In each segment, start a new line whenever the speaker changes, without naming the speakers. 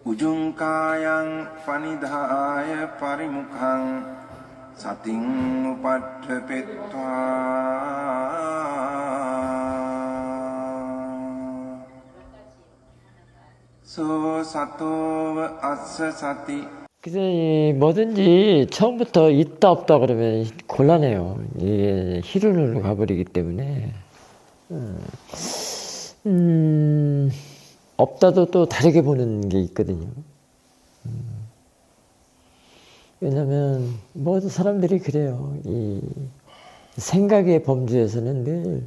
උජුංකායං පනිදාය පරිමුඛං සතින් උපට්ඨපෙත්වා 소 사토ව අස්ස සති.
그래서 뭐든지 처음부터 있다 없다 그러면 곤란해요. 이게 희륜으로 가버리기 때문에 없다도 또 다르게 보는 게 있거든요. 왜냐면 모든 사람들이 그래요. 이 생각의 범주에서는 늘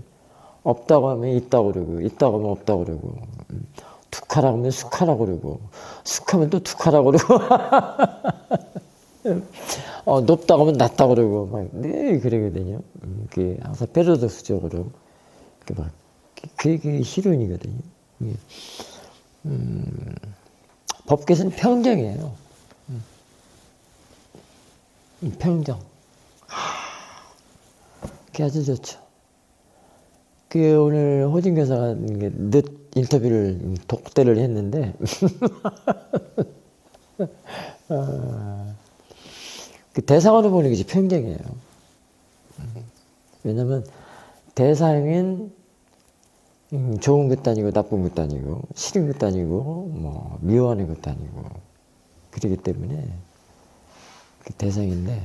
없다고 하면 있다고 그러고 있다고 하면 없다고 그러고 툭하라고 하면 숙하라고 그러고 숙하면 또 툭하라고 그러고 높다고 하면 낮다고 그러고 막 늘 그러거든요. 그게 항상 패러독스적으로 그게 희륜이거든요. 법계에서는 평정이에요. 평정. 그게 아주 좋죠. 그 오늘 호진 교사가 늦 인터뷰를 독대를 했는데 그 대상으로 보는 것이 평정이에요. 왜냐면 대상은 좋은 것도 아니고 나쁜 것도 아니고 싫은 것도 아니고 뭐 미워하는 것도 아니고 그러기 때문에 그 대상인데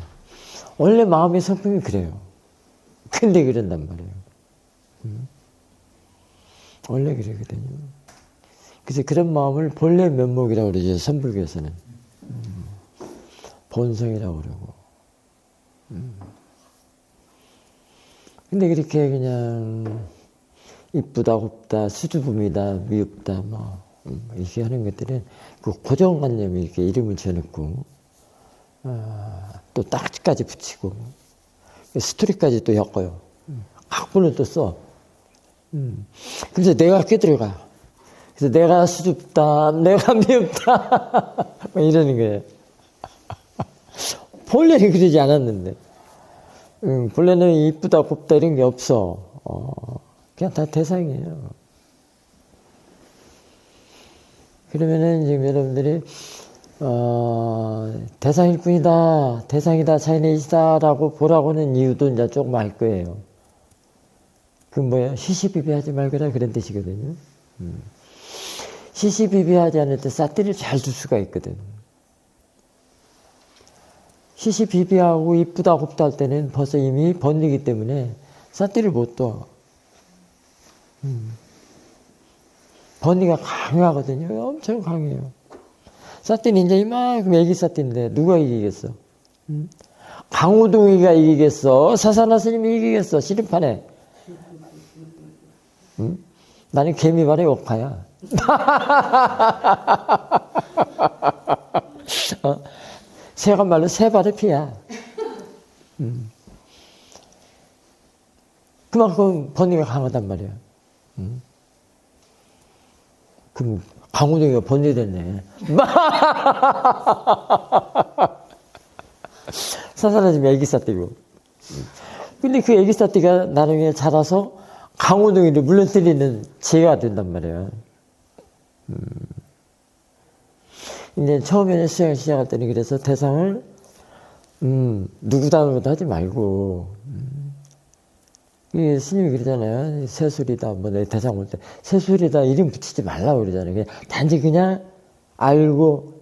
원래 마음의 성품이 그래요. 근데 그런단 말이에요. 원래 그러거든요. 그래서 그런 마음을 본래 면목이라고 그러죠. 선불교에서는. 본성이라고 그러고. 근데 그렇게 그냥 이쁘다, 곱다, 수줍음이다, 미흡다, 뭐 이렇게 하는 것들은 그 고정관념이 이렇게 이름을 지어놓고 또 딱지까지 붙이고 스토리까지 또 엮어요. 학문을 또 써. 그래서 내가 껴들어가. 그래서 내가 수줍다, 내가 미흡다, 뭐 이러는 거예요. 본래는 그러지 않았는데. 본래는 이쁘다, 곱다 이런 게 없어. 그냥 다 대상이에요. 그러면은 지금 여러분들이 대상일 뿐이다, 대상이다, 자연이다라고 보라고 하는 이유도 이제 조금 알 거예요. 그 뭐야? 시시비비하지 말거라 그런 뜻이거든요. 시시비비하지 않을 때 삿대를 잘 둘 수가 있거든. 시시비비하고 이쁘다 곱다 할 때는 벌써 이미 번리기 때문에 삿대를 못 둬. 번리가 강하거든요. 엄청 강해요. 삿대는 이제 이만큼 애기 삿대인데 누가 이기겠어? 강호동이가 이기겠어? 사사나 스님이 이기겠어? 씨름판에. 나는 개미발의 옥파야. 새가 말로 새발의 피야. 그만큼 번뇌가 강하단 말이야. 그럼 강호동이가 번뇌됐네. 사사나 지금 애기사띠고. 근데 그 애기사띠가 나중에 자라서 강호동이를 물러뜨리는 지혜가 된단 말이에요. 이제 처음에는 수행을 시작할 때는 그래서 대상을 누구다누구다 하지 말고 이 스님이 그러잖아요. 새술이다 뭐 내 대상 올 때 새술이다 이름 붙이지 말라고 그러잖아요. 그냥 단지 그냥 알고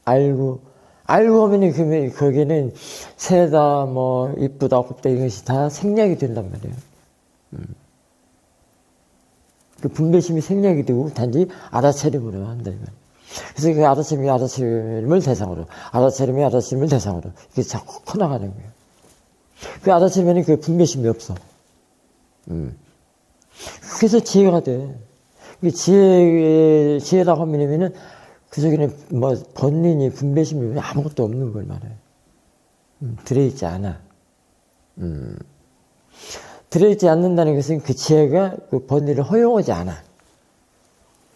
하면 거기는 새다 뭐 이쁘다 곱다 이런 것이 다 생략이 된단 말이에요. 그 분별심이 생략이 되고 단지 알아차림으로 한다. 그래서 그 알아차림을 대상으로, 알아차림을 대상으로 이렇게 자꾸 커나가는 거예요. 그 알아차림에는 그 분별심이 없어. 그래서 지혜가 돼. 지혜라고 하면은 그 속에는 뭐 번뇌니 분별심이 아무것도 없는 걸 말해요. 들어있지 않아. 들어있지 않는다는 것은 그 지혜가 그 번뇌를 허용하지 않아.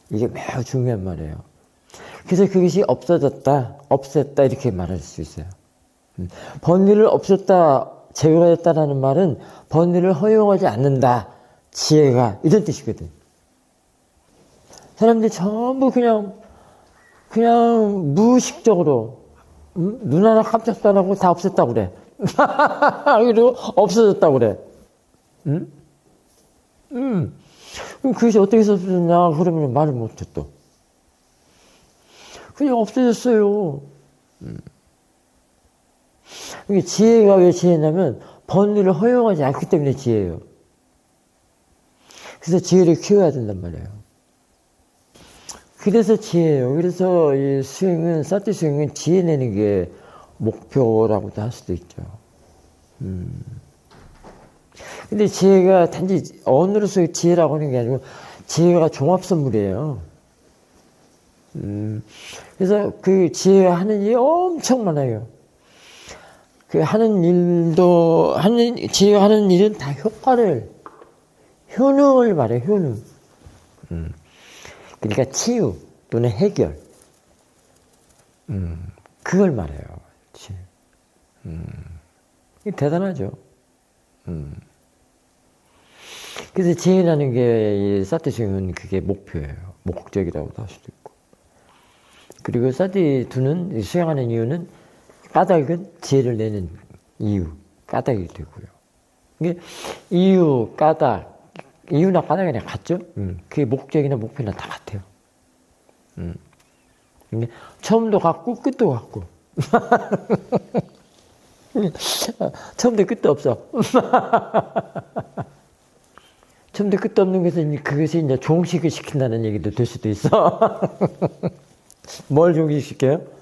이게 매우 중요한 말이에요. 그래서 그것이 없어졌다, 없앴다 이렇게 말할 수 있어요. 번뇌를 없앴다, 제거했다라는 말은 번뇌를 허용하지 않는다, 지혜가 이런 뜻이거든. 사람들이 전부 그냥 그냥 무의식적으로 눈 하나 깜짝 안 하고 다 없앴다고 그래. 그리고 없어졌다고 그래. 응? 그럼 그것이 어떻게 없어졌냐 그러면 말을 못해 또. 그냥 없어졌어요. 이게 지혜가 왜 지혜냐면 번뇌를 허용하지 않기 때문에 지혜예요. 그래서 지혜를 키워야 된단 말이에요. 그래서 지혜예요. 그래서 이 수행은, 사티 수행은 지혜 내는 게 목표라고도 할 수도 있죠. 근데 지혜가 단지 언어로서의 지혜라고 하는 게 아니고 지혜가 종합 선물이에요. 그래서 그 지혜가 하는 일이 엄청 많아요. 그 하는 일도, 지혜가 하는 일은 다 효능을 말해요, 효능. 그러니까 치유 또는 해결. 그걸 말해요. 이게 대단하죠. 그래서 지혜라는 게, 이 사티 수행은 그게 목표예요. 목적이라고도 할 수도 있고. 그리고 사티 두는 수행하는 이유는 까닭은 지혜를 내는 이유, 까닭이 되고요. 이게 이유, 까닭, 이유나 까닭이 그냥 같죠? 그게 목적이나 목표나 다 같아요. 처음도 같고, 끝도 같고. 처음도 끝도 없어. 처음도 끝도 없는 것은 그것이 이제 종식을 시킨다는 얘기도 될 수도 있어. 뭘 종식시켜요?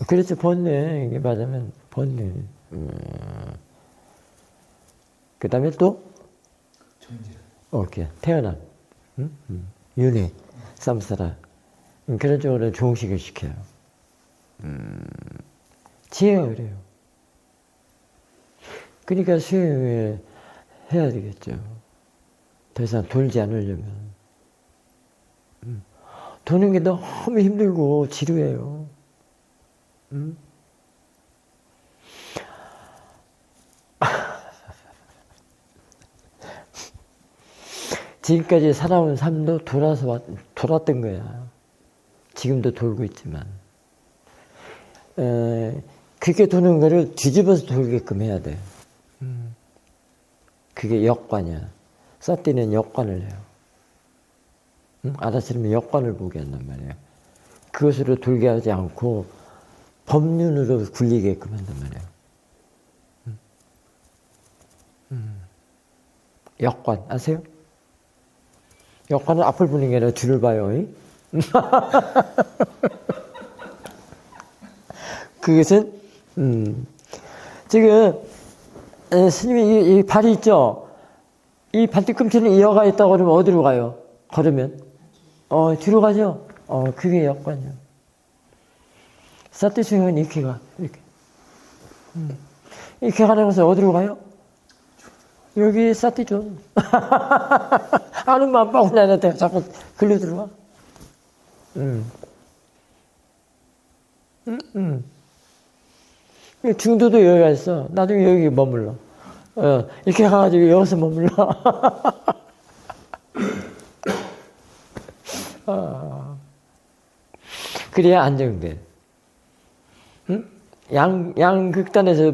그렇죠, 번뇌. 이게 말하면 번뇌. 그 다음에 또? 오케이. 태어남. 윤회. 삼사라. 그런 쪽으로 종식을 시켜요. 지혜가 그래요. 그러니까 수행을 해야 되겠죠. 더 이상 돌지 않으려면. 도는 게 너무 힘들고 지루해요. 지금까지 살아온 삶도 돌았던 거야. 지금도 돌고 있지만. 그렇게 도는 거를 뒤집어서 돌게끔 해야 돼. 그게 역관이야. 사티는 역관을 해요. 아다스리는 역관을 보게 한단 말이에요. 그것으로 돌게 하지 않고 법륜으로 굴리게끔 한단 말이에요. 역관 아세요? 역관은 앞을 보는 게 아니라 뒤를 봐요. 그것은 지금 스님이 이 발이 있죠. 이 발뒤꿈치를 이어가 있다고 그러면 어디로 가요? 걸으면 뒤로 가죠. 그게 역관이요. 사티 수행은 이렇게 가. 이렇게 가는 것은 어디로 가요? 여기 사티존. 아는 마음 빠고 나한테 자꾸 글로 들어와. 중도도 여기가 있어. 나중에 여기 머물러. 이렇게 가가지고 여기서 머물러. 그래야 안정돼. 양극단에서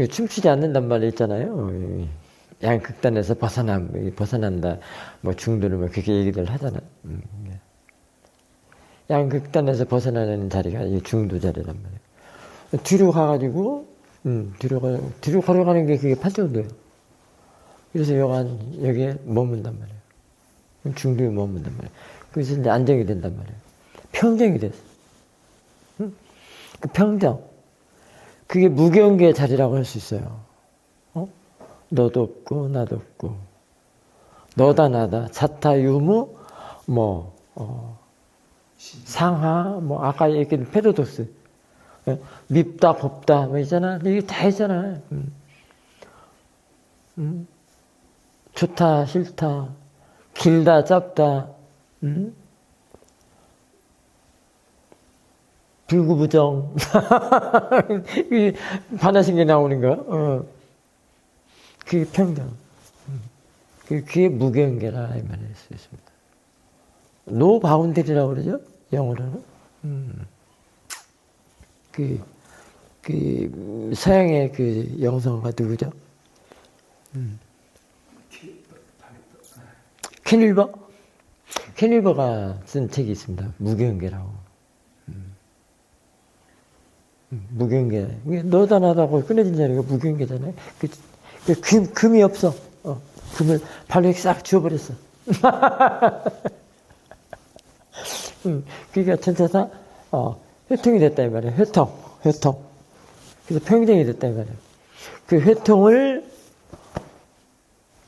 춤추지 않는단 말이 있잖아요. 양극단에서 벗어난다. 중도는 그렇게 얘기들 하잖아. 양극단에서 벗어나는 자리가 이 중도 자리란 말이에요. 뒤로 가가지고, 뒤로 걸어가는 게 그게 팔정도예요. 그래서 여기에 머문단 말이에요. 중도에 머문단 말이에요. 그래서 이제 안정이 된단 말이에요. 평정이 됐어. 그 평정. 그게 무경계의 자리라고 할 수 있어요. 너도 없고, 나도 없고. 너다, 나다. 자타, 유무, 상하, 아까 얘기한 페로독스. 밉다, 곱다, 있잖아. 이게 다 있잖아. 좋다, 싫다. 길다, 짧다. 불구부정. 반하신 게 나오는 거. 그게 평정. 그게 무경계라 이 말일 수 있습니다. 노 바운드리라고 그러죠? 영어로는. 서양의 그 영성가 누구죠? 켄 윌버가 쓴 책이 있습니다. 무경계라고. 무경계. 너다나다고 끊어진 자리가 무경계잖아요. 금이 없어. 금을 발로 이렇게 싹 주워버렸어. 그러니까 전체 다 회통이 됐다 이 말이에요. 회통. 그래서 평정이 됐다 이 말이에요. 그 회통을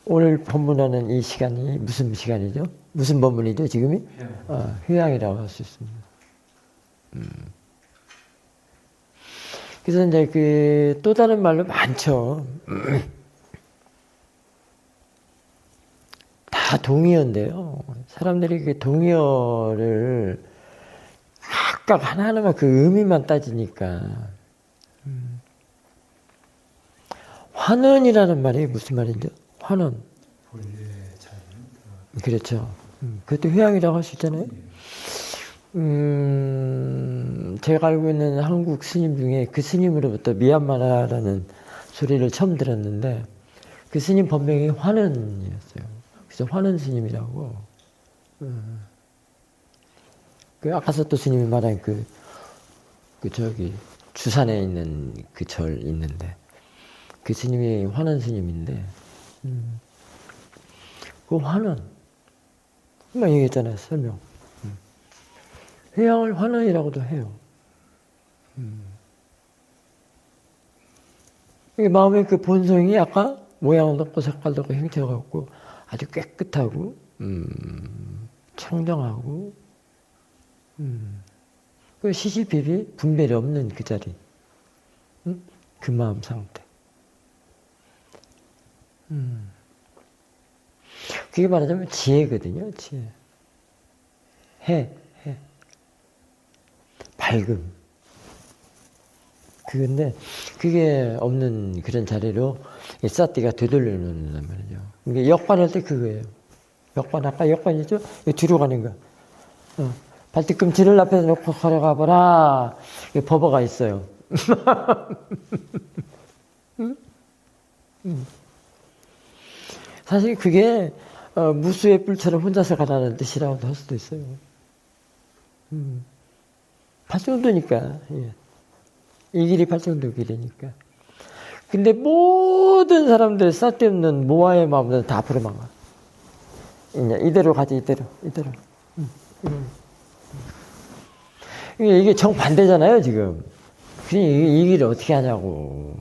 오늘 법문하는 이 시간이 무슨 시간이죠? 무슨 법문이죠 지금이? 휴양이라고 할 수 있습니다. 그래서 이제 그 또 다른 말로 많죠. 다 동의어인데요. 사람들이 그 동의어를 각각 하나하나만 그 의미만 따지니까 환원이라는 말이 무슨 말이죠? 환원. 그렇죠. 그것도 휴양이라고 할 수 있잖아요. 제가 알고 있는 한국 스님 중에 그 스님으로부터 미얀마라는 소리를 처음 들었는데 그 스님 법명이 환원이었어요. 그래서 환원 스님이라고. 그 아까서또 스님이 말한 그 저기 주산에 있는 그 절 있는데 그 스님이 환원 스님인데 그 환원 막 얘기했잖아요. 설명. 회양을 환원이라고도 해요. 이게 마음의 그 본성이 아까 모양도 없고 색깔도 없고 형태가 없고 아주 깨끗하고 청정하고 그 시시비비 분별이 없는 그 자리, 그 마음 상태. 그게 말하자면 지혜거든요. 지혜. 해. 밝음. 그건데 그게 없는 그런 자리로 사띠가 되돌려 놓는단 말이죠. 이게 역반할 때 그거예요. 역반, 아까 역반이죠? 뒤로 가는 거. 발뒤꿈치를 앞에 놓고 걸어가보라. 버버가 있어요. 사실 그게 무수의 뿔처럼 혼자서 가라는 뜻이라고도 할 수도 있어요. 발정도니까. 예. 이 길이 발정도 길이니까. 근데 모든 사람들 쓸데없는 모아의 마음들은 다 앞으로 망가. 이대로 가지, 이대로. 이게 정반대잖아요, 지금. 이 길을 어떻게 하냐고.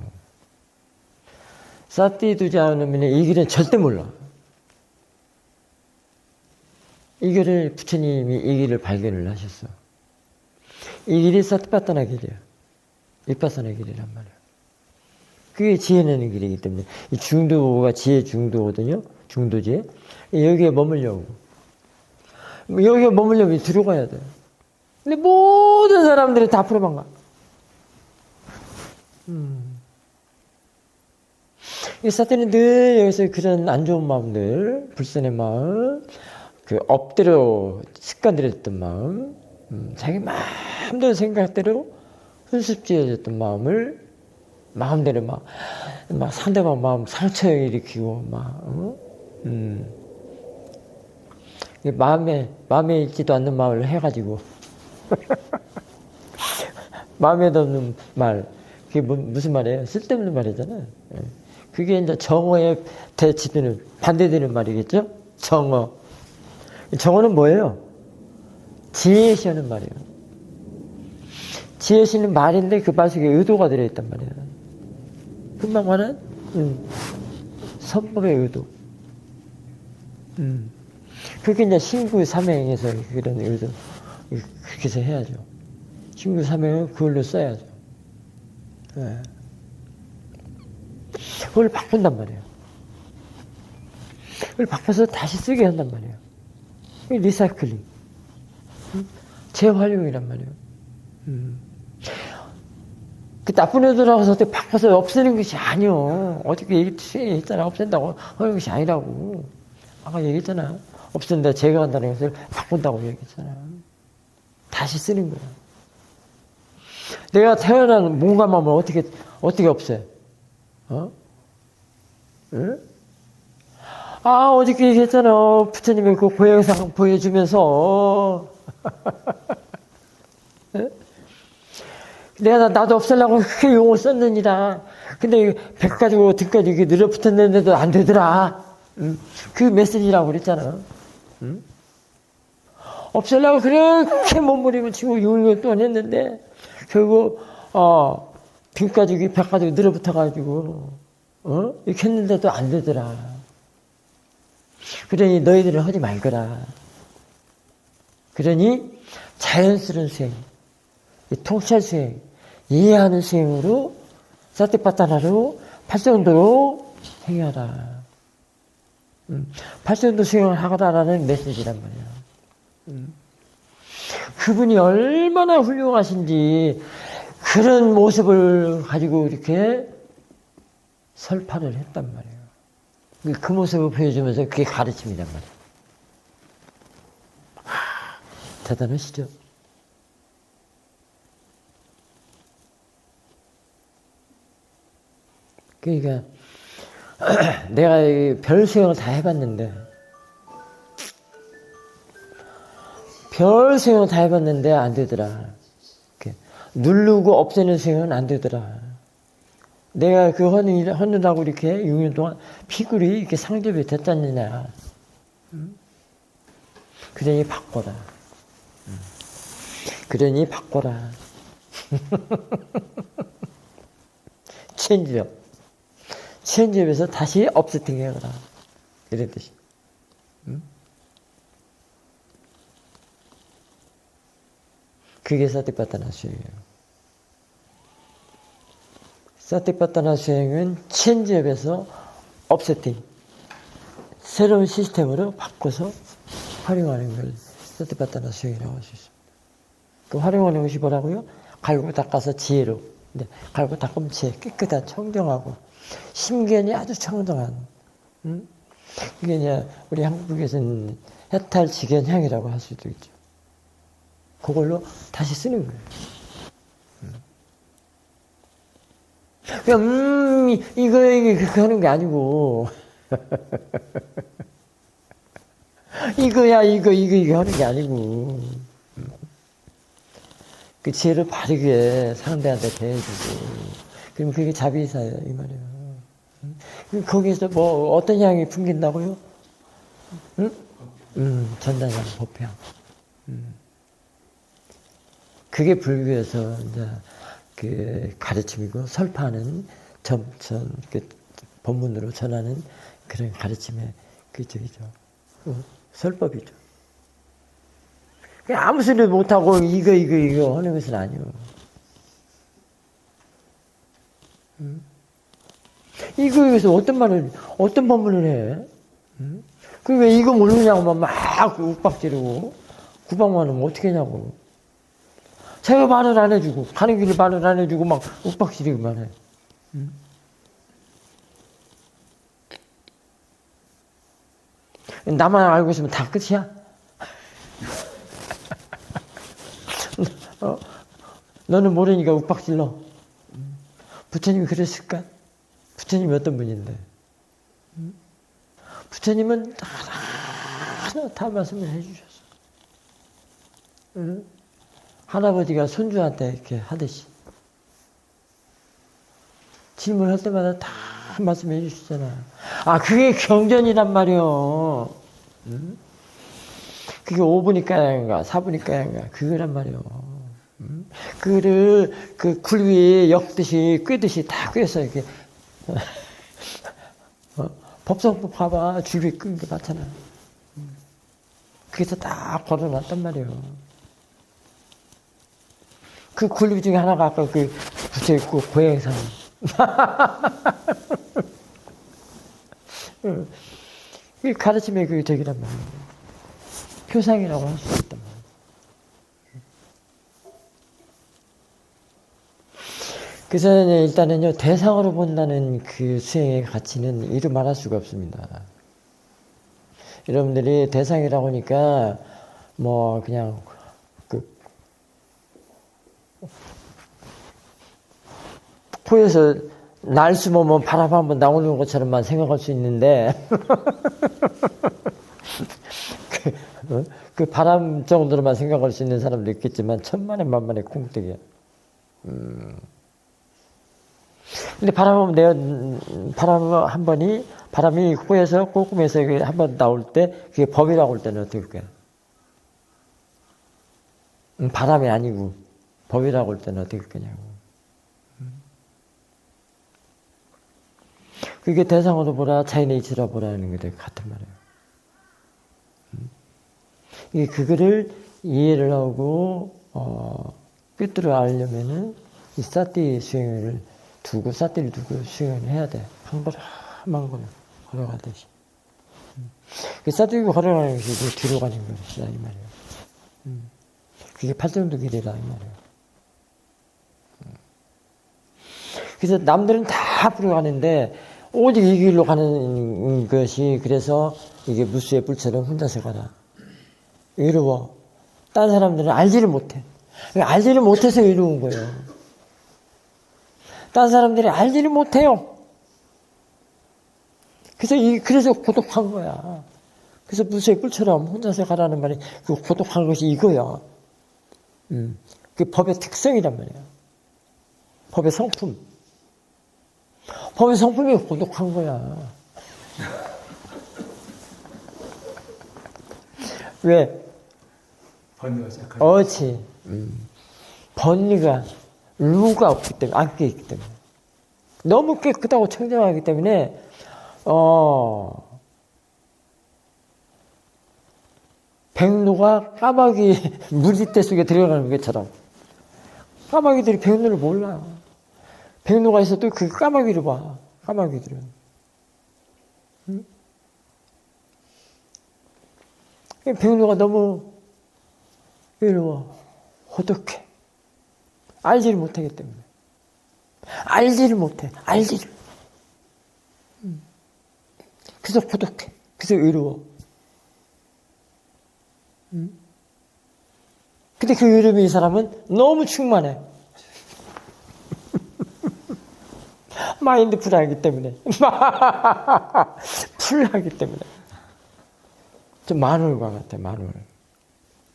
싸띠 두지 않으면 이 길은 절대 몰라. 이 길을 부처님이 이 길을 발견을 하셨어. 이 길이 사티파타나 길이야. 위파사나 길이란 말이야. 그게 지혜내는 길이기 때문에 이 중도가 지혜 중도거든요. 중도지혜. 여기에 머물려고. 여기에 머물려면 들어가야 돼. 근데 모든 사람들이 다 앞으로만 가. 이 사탄은 늘 여기서 그런 안 좋은 마음들, 불선의 마음, 그 엎드려 습관들였던 마음, 자기 마음대로 생각대로 훈습지어졌던 마음을 마음대로 막 상대방 마음 상처 일으키고 마음에 있지도 않는 말을 해가지고 마음에도 없는 말, 그게 무슨 말이에요? 쓸데없는 말이잖아요. 그게 이제 정어에 대치되는 반대되는 말이겠죠? 정어. 정어는 뭐예요? 지혜시하는 말이에요. 지혜시는 말인데 그 말 속에 의도가 들어있단 말이에요. 금방 말은 선법의 의도. 그게 이제 신구 삼행에서 그런 의도 그렇게 해서 해야죠. 신구 삼행은 그걸로 써야죠. 네. 그걸 바꾼단 말이에요. 그걸 바꿔서 다시 쓰게 한단 말이에요. 리사이클링. 재활용이란 말이에요. 그 나쁜 애들하고서 바꿔서 없애는 것이 아니요. 어떻게 얘기했잖아. 없앤다고 하는 것이 아니라고. 아까 얘기했잖아. 없앤다, 제거한다는 것을 바꾼다고 얘기했잖아. 다시 쓰는 거야. 내가 태어난 몸감함을 어떻게 없애? 응? 어저께 얘기했잖아. 부처님의 그 고행상 보여주면서. 내가 나도 없애려고 그렇게 용을 썼느니라. 근데 배 가지고 등까지 이렇게 늘어붙었는데도 안 되더라. 그 메시지라고 그랬잖아. 없애려고 그렇게 몸부림을 치고 6년 동안 했는데, 결국, 등 가지고 배 가지고 늘어붙어가지고, 이렇게 했는데도 안 되더라. 그러니 너희들은 하지 말거라. 그러니 자연스러운 수행, 통찰 수행, 이해하는 수행으로 사티파타나로 팔정도로 행하라. 팔정도 수행을 하라라는 메시지란 말이야. 그분이 얼마나 훌륭하신지 그런 모습을 가지고 이렇게 설파를 했단 말이에요. 그 모습을 보여주면서 그게 가르침이란 말이에요. 대단하시죠? 그러니까 내가 별 수행을 다 해봤는데 안 되더라. 누르고 없애는 수행은 안 되더라. 내가 그 하느라고 이렇게 6년 동안 피굴이 이렇게 상접이 됐잖느냐. 그러니 바꿔라. 그러니 바꿔라. 체인지업에서 다시 업세팅 해라. 이런 뜻이. 그게 사티파타나 수행이에요. 사티파타나 수행은 체인지업에서 업세팅, 새로운 시스템으로 바꿔서 활용하는 걸 사티파타나 수행이라고 할 수 있습니다. 그 활용하는 것이 뭐라고요? 갈고 닦아서 지혜로. 근데 갈고 닦으면 지혜, 깨끗한 청정하고 심견이 아주 청정한. 이게 이제 우리 한국에서는 해탈지견향이라고 할 수도 있죠. 그걸로 다시 쓰는 거예요. 그냥 이거 그렇게 하는 게 아니고 이거야 이거 하는 게 아니고 그 지혜를 바르게 상대한테 대해주고 그럼 그게 자비사예요 이 말이에요. 거기에서 뭐 어떤 향이 풍긴다고요? 전단향, 법향. 그게 불교에서 이제 그 가르침이고 설파하는 그 법문으로 전하는 그런 가르침의 그쪽이죠. 설법이죠. 아무 소리도 못하고 이거 하는 것은 아니요. 이거에서 어떤 법문을 해? 그 왜 이거 모르냐고 막 욱박지르고 구박만 하면 어떻게 하냐고. 제가 말을 안 해주고 가는 길을 말을 안 해주고 막 욱박지르기만 해. 나만 알고 있으면 다 끝이야? 너는 모르니까 욱박질러. 부처님이 그랬을까? 부처님이 어떤 분인데? 부처님은 하나 다 말씀을 해주셨어. 할아버지가 손주한테 이렇게 하듯이. 질문할 때마다 다 말씀해 주시잖아. 그게 경전이란 말이요. 그게 5분이니까 4분이니까 그거란 말이요. 그거를 그 굴 위에 엮듯이 꿰듯이 다 꿰서 이렇게 법성법 봐봐 줄이 끈 게 많잖아. 그래서 딱 걸어놨단 말이에요. 그 굴 중에 하나가 아까 그 붙여있고 고행상. 그 가르침의 그 저기란 말이에요. 표상이라고 할 수 있단 말이에요. 그래서 일단은요, 대상으로 본다는 그 수행의 가치는 이루 말할 수가 없습니다. 여러분들이 대상이라고 하니까, 뭐, 그냥, 코에서 날수 보면 바람 한번 나오는 것처럼만 생각할 수 있는데 그 바람 정도로만 생각할 수 있는 사람도 있겠지만 천만에 만만에 콩떡이야. 근데 바람 한 번이 바람이 코에서 콧구멍에서 한 번 나올 때 그게 법이라고 할 때는 어떻게 할까요? 바람이 아니고 법이라고 할 때는 어떻게 할 거냐고. 그게 대상으로 보라, 자연의 이치라 보라는 게 같은 말이에요. 이게 그거를 이해를 하고 꿰뚫어 알려면은 이 사띠 수행을 두고 사띠를 두고 수행을 해야 돼. 한 걸음 한 걸음 걸어가듯이. 그 사띠 두고 걸어가는 것이 뒤로 가는 것이다 이 말이에요. 그게 팔정도 길이다 이 말이에요. 그래서 남들은 다 앞으로 가는데 오직 이 길로 가는 것이 그래서 이게 무수의 뿔처럼 혼자서 가라. 외로워. 다른 사람들은 알지를 못해. 알지를 못해서 외로운 거예요. 다른 사람들이 알지를 못해요. 그래서 고독한 거야. 그래서 무수의 뿔처럼 혼자서 가라는 말이 그 고독한 것이 이거야. 그 법의 특성이란 말이야. 법의 성품. 법의 성품이 고독한 거야. 왜?
번뇌가 시작하죠.
어치. 번뇌가, 루가 없기 때문에, 안 깨있기 때문에. 너무 깨끗하고 청정하기 때문에, 백로가 까마귀 무지대 속에 들어가는 것처럼, 까마귀들이 백로를 몰라. 백로가 있어도 그 까마귀를 봐. 까마귀들은. 응? 백로가 너무 외로워. 고독해. 알지를 못하기 때문에. 알지를 못해. 알지를. 그래서 고독해. 그래서 외로워. 근데 그 외로움이 이 사람은 너무 충만해. 마인드 풀하기 때문에. 풀하기 때문에. 좀 마늘과 같아, 마늘.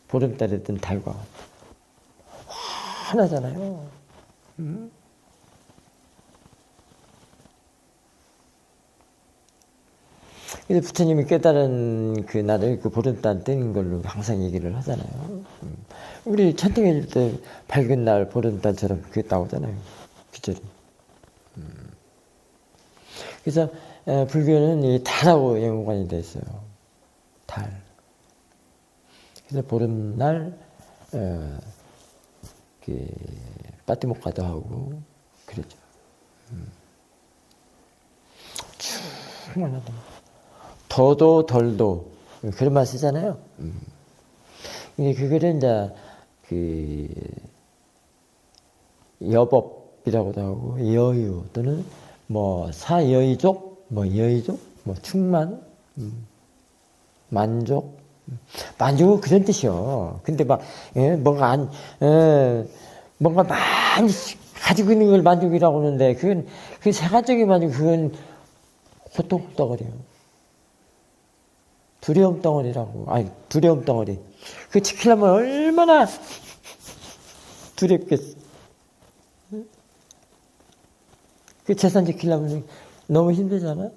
보름달에 든 달과 같아. 하나잖아요. 그래서 부처님이 깨달은 그 날을 그 보름달 뜨는 걸로 항상 얘기를 하잖아요. 우리 천등해질 때 밝은 날 보름달처럼 그게 나오잖아요. 기절이. 그래서 불교는 이 달하고 연관이 돼 있어요. 달. 그래서 보름날 빠띠목가도 하고 그러죠. 충만하다. 더도 덜도 그런 말 쓰잖아요. 근데 그거를 이제 그 여법이라고도 하고 여유 또는 뭐 사여의족, 뭐 여의족, 뭐 충만, 만족, 만족은 그런 뜻이요. 근데 막 뭔가 많이 가지고 있는 걸 만족이라고 하는데 그건 그 세간적인 만족 그건 고통 덩어리요. 두려움 덩어리라고. 아니 두려움 덩어리. 그 지키려면 얼마나 두렵겠어. 그 재산 지키려면 너무 힘들잖아.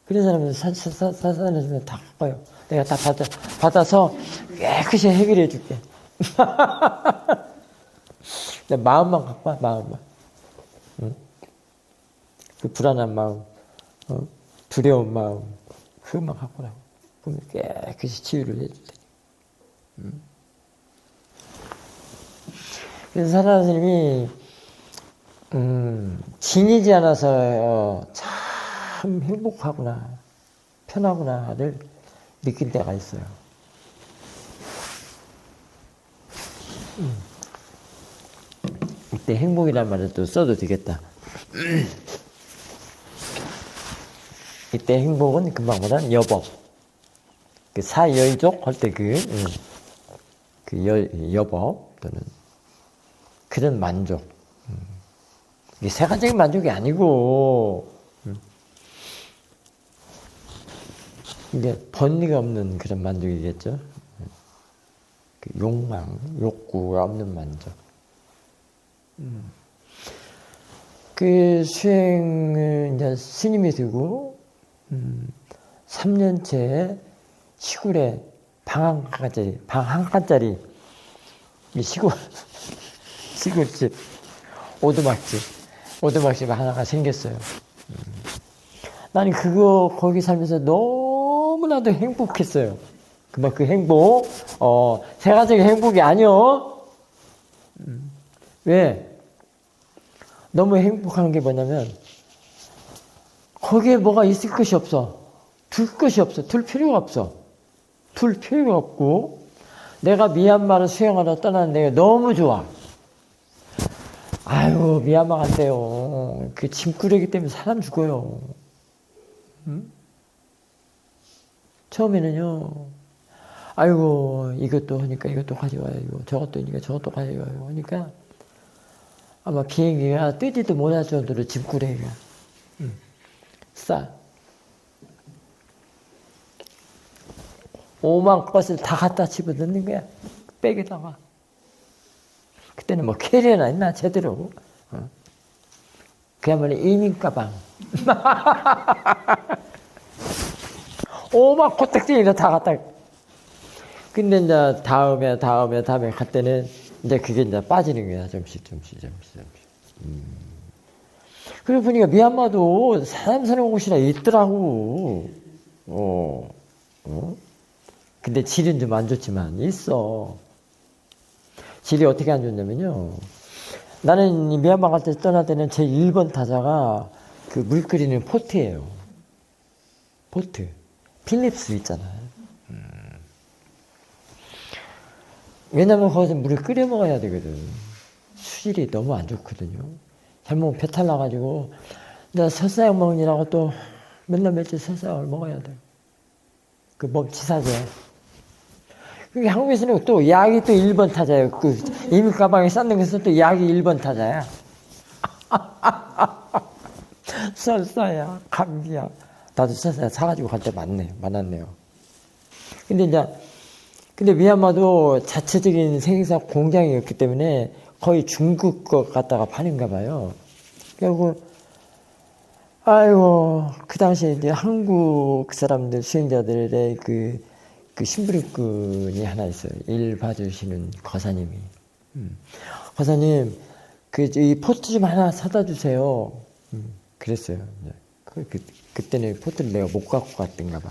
그런 사람은 사산해주면 다 갚아요. 내가 다 받아서 깨끗이 해결해 줄게. 마음만 갖고 와, 마음만. 응? 그 불안한 마음, 두려운 마음, 그것만 갖고 오라고. 그러면 깨끗이 치유를 해줄 테니까. 응? 그래서 사라는 스님이, 지니지 않아서 참 행복하구나, 편하구나를 느낄 때가 있어요. 이때 행복이란 말을 또 써도 되겠다. 이때 행복은 금방보다는 여법. 그 사여의족 할 때 그 여법 또는 그런 만족. 이게 세간적인 만족이 아니고 이게 번뇌가 없는 그런 만족이겠죠. 그 욕망, 욕구가 없는 만족. 그 수행을 이제 스님이 되고 3년째 시골에 방 한 칸짜리 이 시골집 오두막집 하나가 생겼어요. 나는 거기 살면서 너무나도 행복했어요. 그 행복, 세가적인 행복이 아니요. 왜? 너무 행복한 게 뭐냐면, 거기에 뭐가 있을 것이 없어. 둘 것이 없어. 둘 필요가 없어. 둘 필요가 없고, 내가 미얀마를 수행하러 떠났는데 너무 좋아. 아유, 미얀마 간대요. 그 짐꾸러기 때문에 사람 죽어요. 응? 처음에는요, 아이고, 이것도 하니까 이것도 가져와요. 저것도 하니까 저것도 가져와요. 하니까 아마 비행기가 뜨지도 못할 정도로 짐꾸러기가 싸. 5만 것을 다 갖다 집어넣는 거야. 백에다가. 그때는 뭐 캐리어나 있나 제대로. 그야말로 이민 가방. 5만 코딱지를 다 갖다. 근데 이제 다음에 갈 때는 이제 그게 이제 빠지는 거야. 점씩. 그리고 보니까 미얀마도 사람 사는 곳이라 있더라고. 근데 질은 좀 안 좋지만 있어. 질이 어떻게 안 좋냐면요. 나는 미얀마 갈 때 떠날 때는 제 1번 타자가 그 물 끓이는 포트예요. 포트. 필립스 있잖아요. 왜냐면 거기서 물을 끓여 먹어야 되거든. 수질이 너무 안 좋거든요. 잘못 배탈 나가지고 내가 설사약 먹으라고 또 맨날 며칠 설사약을 먹어야 돼. 그 몸 치사제. 그게 한국에서는 또 약이 또 1번 타자예요. 그 이미 가방에 쌓는 것은 또 약이 1번 타자야. 설사야, 감기야. 나도 설사야 사가지고 갈 때 많았네요. 근데 미얀마도 자체적인 생산 공장이었기 때문에 거의 중국 것 갖다가 파는가 봐요. 결국, 아이고, 그 당시에 이제 한국 사람들, 수행자들의 그 심부름꾼이 하나 있어요. 일 봐주시는 거사님이. 거사님, 이 포트 좀 하나 사다 주세요. 그랬어요. 그때는 포트를 내가 못 갖고 갔던가 봐.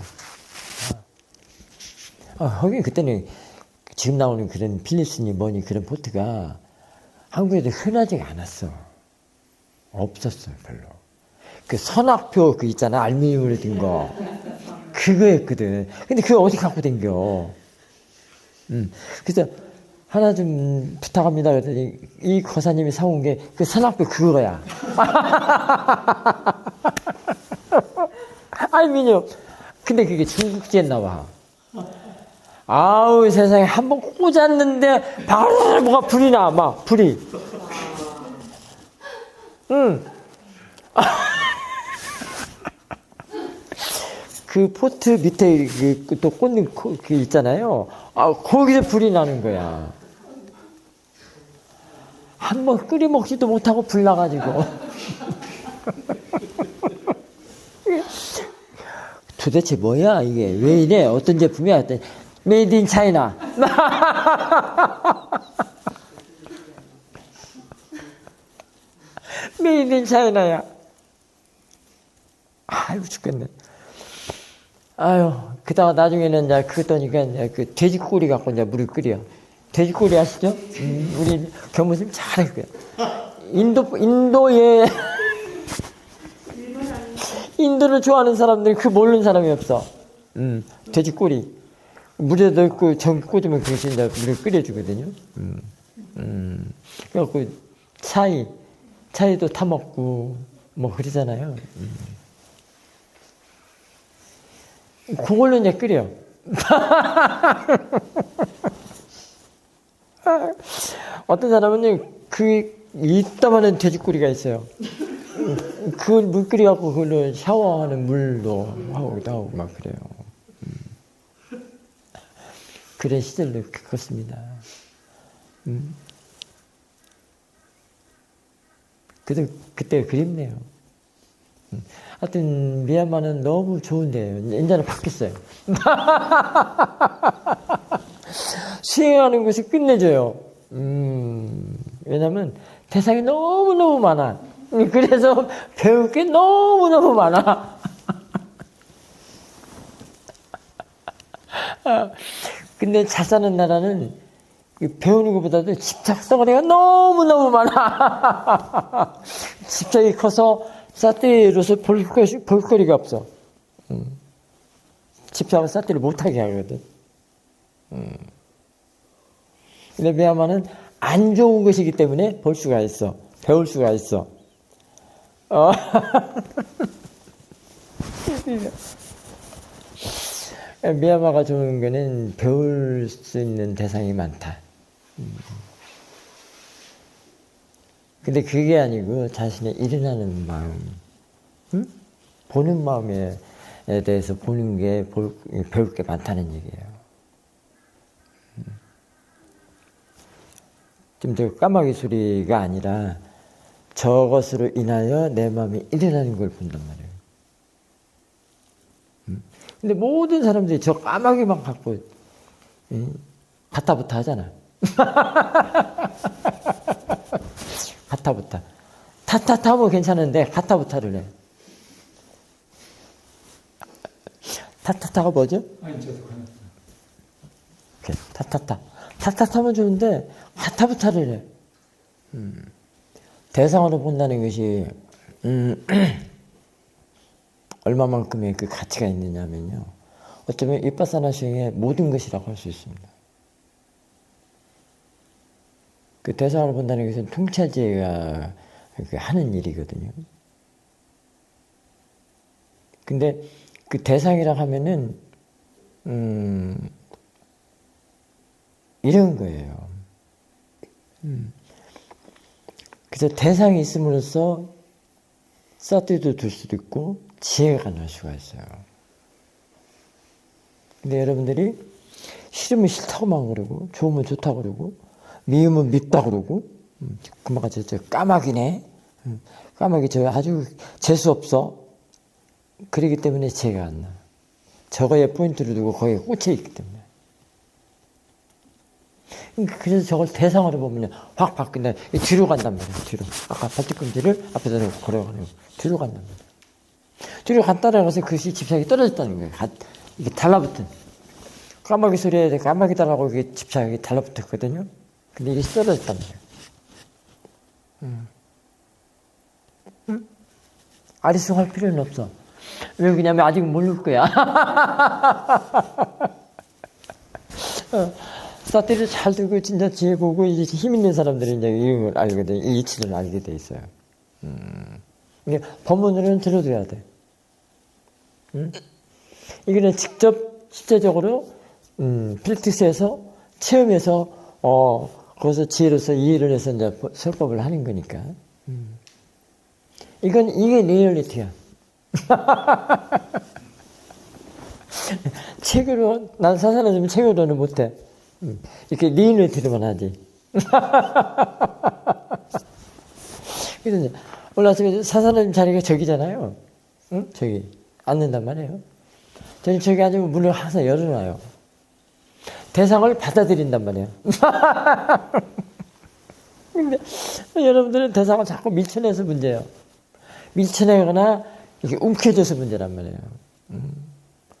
거기 그때는 지금 나오는 그런 필립스니 뭐니 그런 포트가 한국에도 흔하지가 않았어. 없었어요, 별로. 그 선악표 그 있잖아, 알루미늄으로 된 거. 그거였거든. 근데 그거 어디 갖고 댕겨? 그래서 하나 좀 부탁합니다. 그랬더니 이 거사님이 사온 게 그 선악표 그거야. 알루미늄. 근데 그게 중국제에 나와. 아우 세상에 한번 꽂았는데 바로 뭐가 불이 나. 막 불이. 그 포트 밑에 또 꽂는 그 있잖아요. 거기서 불이 나는 거야. 한번 끓여 먹지도 못하고 불 나가지고. 도대체 뭐야 이게 왜 이래? 어떤 제품이야? 했더니 메이드 인 차이나. 메이드 인 차이나야. 아이고 죽겠네. 아유, 그다가 나중에는 이제 그랬더니까 이제 그 돼지꼬리 갖고 이제 물을 끓여. 돼지꼬리 아시죠? 우리 교무님 잘했고요. 인도를 좋아하는 사람들이 그 모르는 사람이 없어. 돼지꼬리. 물에 넣고 전 꽂으면 그것이 이제 물을 끓여주거든요. 그래갖고 차이도 타먹고 뭐 그러잖아요. 그걸로 이제 끓여. 어떤 사람은요, 이따만한 돼지꼬리가 있어요. 그걸 물 끓여갖고 그걸로 샤워하는 물로 하고 막 그래요. 그런 시절도 겪었습니다. 그때 그립네요. 하여튼 미얀마는 너무 좋은데요. 이제는 바뀌었어요. 수행하는 것이 끝내줘요. 왜냐면 대상이 너무너무 많아. 그래서 배울 게 너무너무 많아. 근데 잘 사는 나라는 배우는 것보다도 집착덩어리가 너무너무 많아. 집착이 커서 사띠로서 볼 거리가 없어. 집착을 사띠를 못하게 하거든. 근데 미얀마는 안 좋은 것이기 때문에 볼 수가 있어. 배울 수가 있어. 미얀마가 좋은 거는 배울 수 있는 대상이 많다. 근데 그게 아니고 자신의 일어나는 마음, 보는 마음에 대해서 보는 게 배울 게 많다는 얘기예요. 지금 저 까마귀 소리가 아니라 저것으로 인하여 내 마음이 일어나는 걸 본단 말이에요. 근데 모든 사람들이 저 까마귀만 갖고 가타부타 하잖아. 가타부타. 타타타면 괜찮은데 가타부타를 해. 타타타가 뭐죠?
아니 저도 가는.
타타타. 타타타면 좋은데 가타부타를 해. 대상으로 본다는 것이 얼마만큼의 그 가치가 있느냐면요. 어쩌면 윗바사나 시행의 모든 것이라고 할 수 있습니다. 그 대상으로 본다는 것은 통찰제가 하는 일이거든요. 근데 그 대상이라 하면은 이런 거예요. 그래서 대상이 있음으로써 사띠도 둘 수도 있고 지혜가 날 수가 있어요. 근데 여러분들이 싫으면 싫다고만 그러고 좋으면 좋다고 그러고 미우면 밉다고 그러고 그만같이 저 까마귀네. 까마귀 저 아주 재수없어. 그러기 때문에 지혜가 안 나. 저거에 포인트를 두고 거기에 꽂혀 있기 때문에. 그래서 저걸 대상으로 보면 확 바뀐다. 뒤로 간단 말이에요. 뒤로. 아까 발뒤꿈치를 앞에다 놓고 걸어가는 거. 뒤로 간단 말이에요. 뒤로 갔다는 것은 그것이 집착이 떨어졌다는 거예요. 이게 달라붙은. 까마귀 소리에 까마귀다라고 이게 집착이 달라붙었거든요. 근데 이게 떨어졌다는 거예요. 아리송할 필요는 없어. 왜 그러냐면 아직 모를 거야. 사태를 잘 두고 진짜 지혜 보고 이제 힘 있는 사람들이 이제 이런 걸 알게 돼, 이 이치를 알게 돼 있어요. 이게 법문으로는 들어둬야 돼. 이거는 직접 실제적으로 필티스에서 체험해서 거기서 지혜로서 이해를 해서 이제 설법을 하는 거니까. 이게 리얼리티야. 책으로 난 사사라지면 책으로는 못해. 이렇게 리얼리티로만 하지. 그래서 이제 올라서 사사라님 자리가 저기잖아요. 응? 저기 앉는단 말이에요. 저는 저기 앉으면 문을 항상 열어놔요. 대상을 받아들인단 말이에요. 근데 여러분들은 대상을 자꾸 밀쳐내서 문제예요. 밀쳐내거나 이렇게 움켜져서 문제란 말이에요.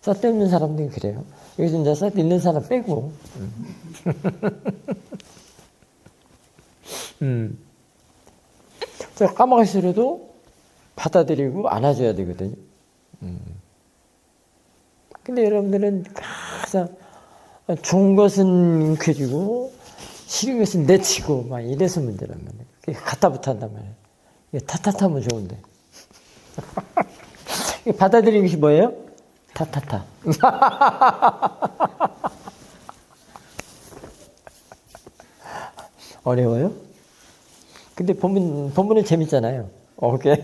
쓸데없는 사람들이 그래요. 여기서 이제 쓸데 있는 사람 빼고. 저 까마귀소리도 받아들이고 안아줘야 되거든요. 근데 여러분들은 항상 좋은 것은 움켜쥐고 싫은 것은 내치고 막 이래서 문제란 말이에요. 그게 갖다붙어 한단 말이에요. 이게 타타타면 좋은데. 받아들이는 것이 뭐예요? 타타타. 어려워요? 근데 본문은 재밌잖아요. 오케이.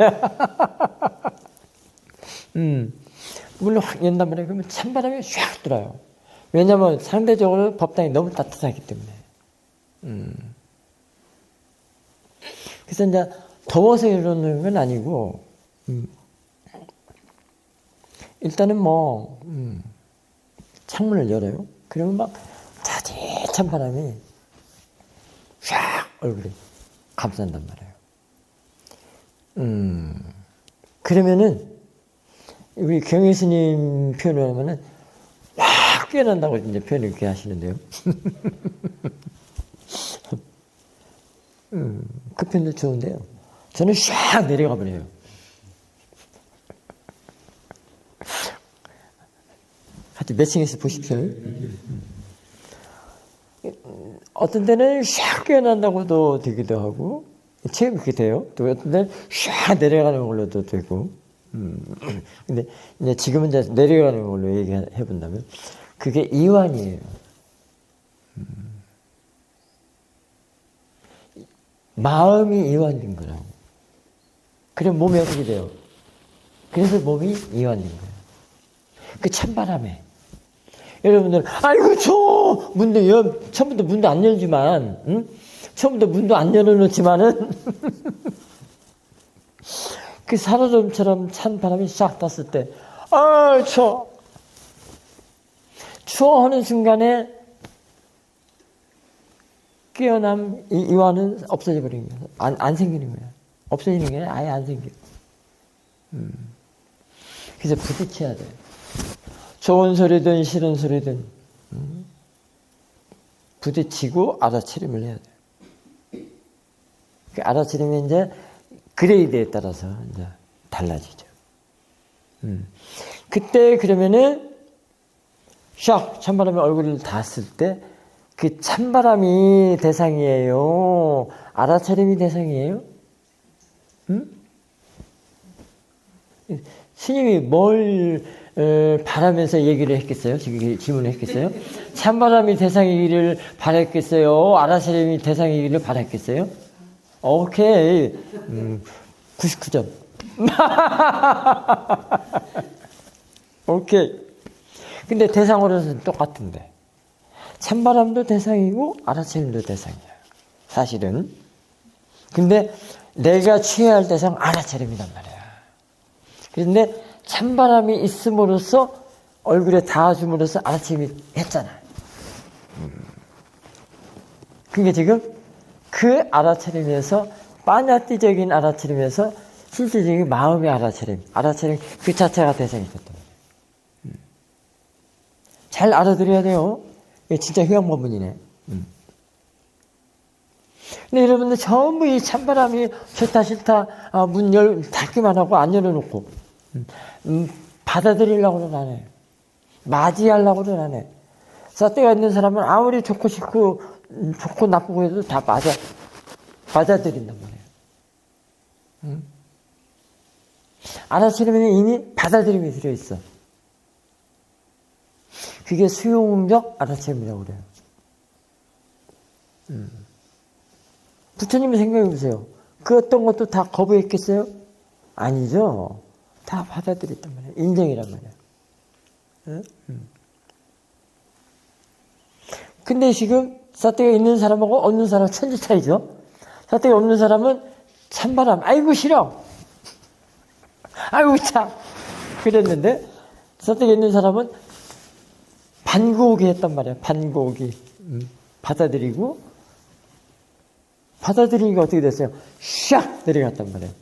문을 확 연단 말이에요. 그러면 찬바람이 샥 들어요. 왜냐면 상대적으로 법당이 너무 따뜻하기 때문에. 그래서 이제 더워서 이러는 건 아니고, 일단은 창문을 열어요. 그러면 막 자재찬 바람이 샥 얼굴에 감싼단 말이에요. 그러면은, 우리 경혜 스님 표현을 하면은, 확 깨어난다고 이제 표현을 이렇게 하시는데요. 그 표현도 좋은데요. 저는 샥 내려가 버려요. 하여튼 매칭해서 보십시오. 어떤 때는 샥 깨어난다고도 되기도 하고, 체험이 그렇게 돼요. 또 어떤 때는 샥 내려가는 걸로도 되고. 근데 이제 지금은 이제 내려가는 걸로 얘기해 본다면, 그게 이완이에요. 마음이 이완된 거라고. 그럼 몸이 어떻게 돼요? 그래서 몸이 이완된 거예요. 그 찬바람에. 여러분들, 아이고, 처음부터 문도 안 열지만, 응? 처음부터 문도 안 열어놓지만은, 그 살얼음처럼 찬 바람이 싹 탔을 때, 추워 하는 순간에 깨어남, 이완은 없어져 버리는 거예요. 안 생기는 거예요. 없어지는 게 아예 안 생겨요. 그래서 부딪혀야 돼요. 좋은 소리든 싫은 소리든, 부딪히고 알아차림을 해야 돼요. 그 알아차림이 이제 그레이드에 따라서 이제 달라지죠. 그때 그러면은 샥 찬바람이 얼굴을 닿았을 때 그 찬바람이 대상이에요? 알아차림이 대상이에요? 스님이 뭘 바라면서 얘기를 했겠어요? 지금 질문을 했겠어요? 찬바람이 대상이기를 바랐겠어요? 알아차림이 대상이기를 바랐겠어요? 오케이. 99점. 오케이. 근데 대상으로서는 똑같은데. 찬바람도 대상이고, 알아차림도 대상이야. 사실은. 근데 내가 취해야 할 대상은 알아차림이란 말이야. 그런데 찬바람이 있음으로써 얼굴에 닿아줌으로써 알아차림이 했잖아. 그게 지금 그 알아차림에서 빠냐띠적인 알아차림에서 실질적인 마음의 알아차림 그 자체가 대상이 됐단 말이에요. 잘 알아들어야 돼요. 이게 진짜 휴양법문이네. 근데 여러분들 전부 이 찬바람이 좋다 싫다 문 닫기만 하고 안 열어놓고 받아들이려고는 안 해. 맞이하려고는 안 해. 사태가 있는 사람은 아무리 좋고 싫고 좋고 나쁘고 해도 다 받아들인단 말이에요. 알아차리면 이미 받아들임이 들어있어. 그게 수용적 알아차림이라고 그래요. 부처님이 생각해 보세요. 그 어떤 것도 다 거부했겠어요? 아니죠. 다 받아들였단 말이에요. 인정이란 말이에요. 근데 지금 사태가 있는 사람하고 없는 사람 천지 차이죠. 사태가 없는 사람은 찬바람, 아이고 싫어. 아이고 참. 그랬는데 사태가 있는 사람은 반고오기 했단 말이에요. 반고오기. 받아들이고 받아들이니까 어떻게 됐어요? 샥 내려갔단 말이에요.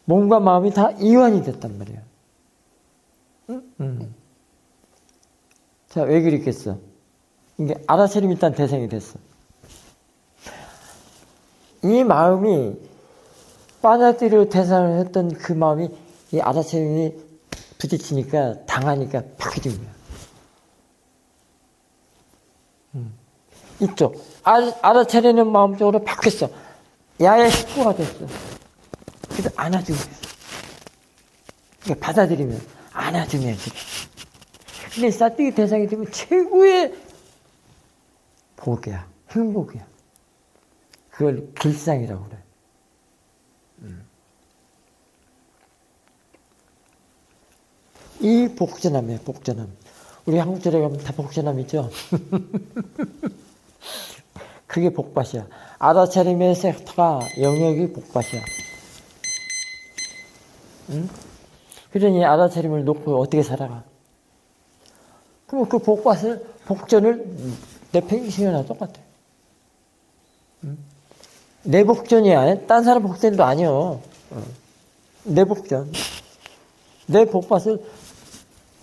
몸과 마음이 다 이완이 됐단 말이에요. 자, 왜 그랬겠어? 이게 알아차림이 일단 대상이 됐어. 이 마음이 빠냐띠로 대상을 했던 그 마음이 이 알아차림이 부딪히니까 당하니까 바뀌어진 거야. 이쪽 알아차리는 마음 쪽으로 바뀌었어. 야의 식구가 됐어. 그래서 안아주면 그러니까 받아들이면 안아주면 근데 사띠기 대상이 되면 최고의 복이야. 행복이야. 그걸 길상이라고 그래. 이 복전함이에요, 복전함. 우리 한국절에 가면 다 복전함 있죠? 그게 복밭이야. 알아차림의 섹터가 영역이 복밭이야. 응? 그러니 알아차림을 놓고 어떻게 살아가? 그럼 그 복밭을, 복전을 내팽개치거나 똑같아. 응? 내 복전이야. 딴 사람 복전도 아니요. 내 복전. 내 복밭을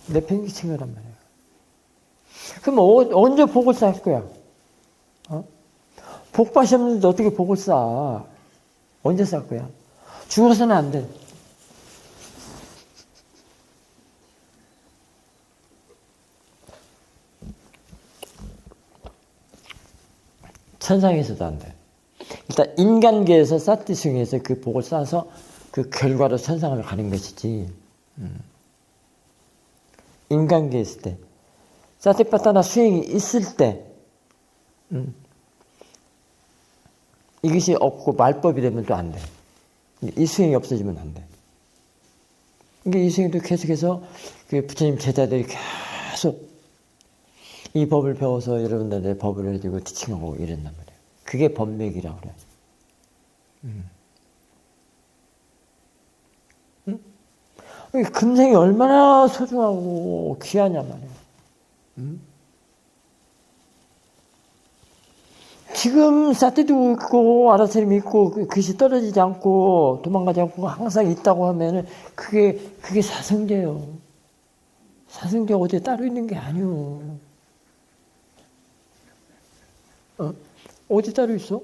내팽개친 거란 말이야. 그럼 언제 복을 쌓을 거야? 복밭이 없는데 어떻게 복을 쌓아? 언제 쌓을 거야? 죽어서는 안 돼. 천상에서도 안 돼. 일단 인간계에서 사티승에서 그 복을 쌓아서 그 결과로 천상을 가는 것이지. 인간계에 있을 때 사티파타나 수행이 있을 때 이것이 없고 말법이 되면 또 안 돼. 이 수행이 없어지면 안 돼. 이게 이 수행도 계속해서 그 부처님 제자들이 계속 이 법을 배워서 여러분들한테 법을 해주고 티칭하고 이런단 말이에요. 그게 법맥이라고 그래. 금생이 얼마나 소중하고 귀하냐 말이에요. 지금 사티도 있고 아라차림이 있고 그것이 떨어지지 않고 도망가지 않고 항상 있다고 하면은 그게 사성제예요. 사성제 어디 따로 있는 게 아니요. 어디 따로 있어?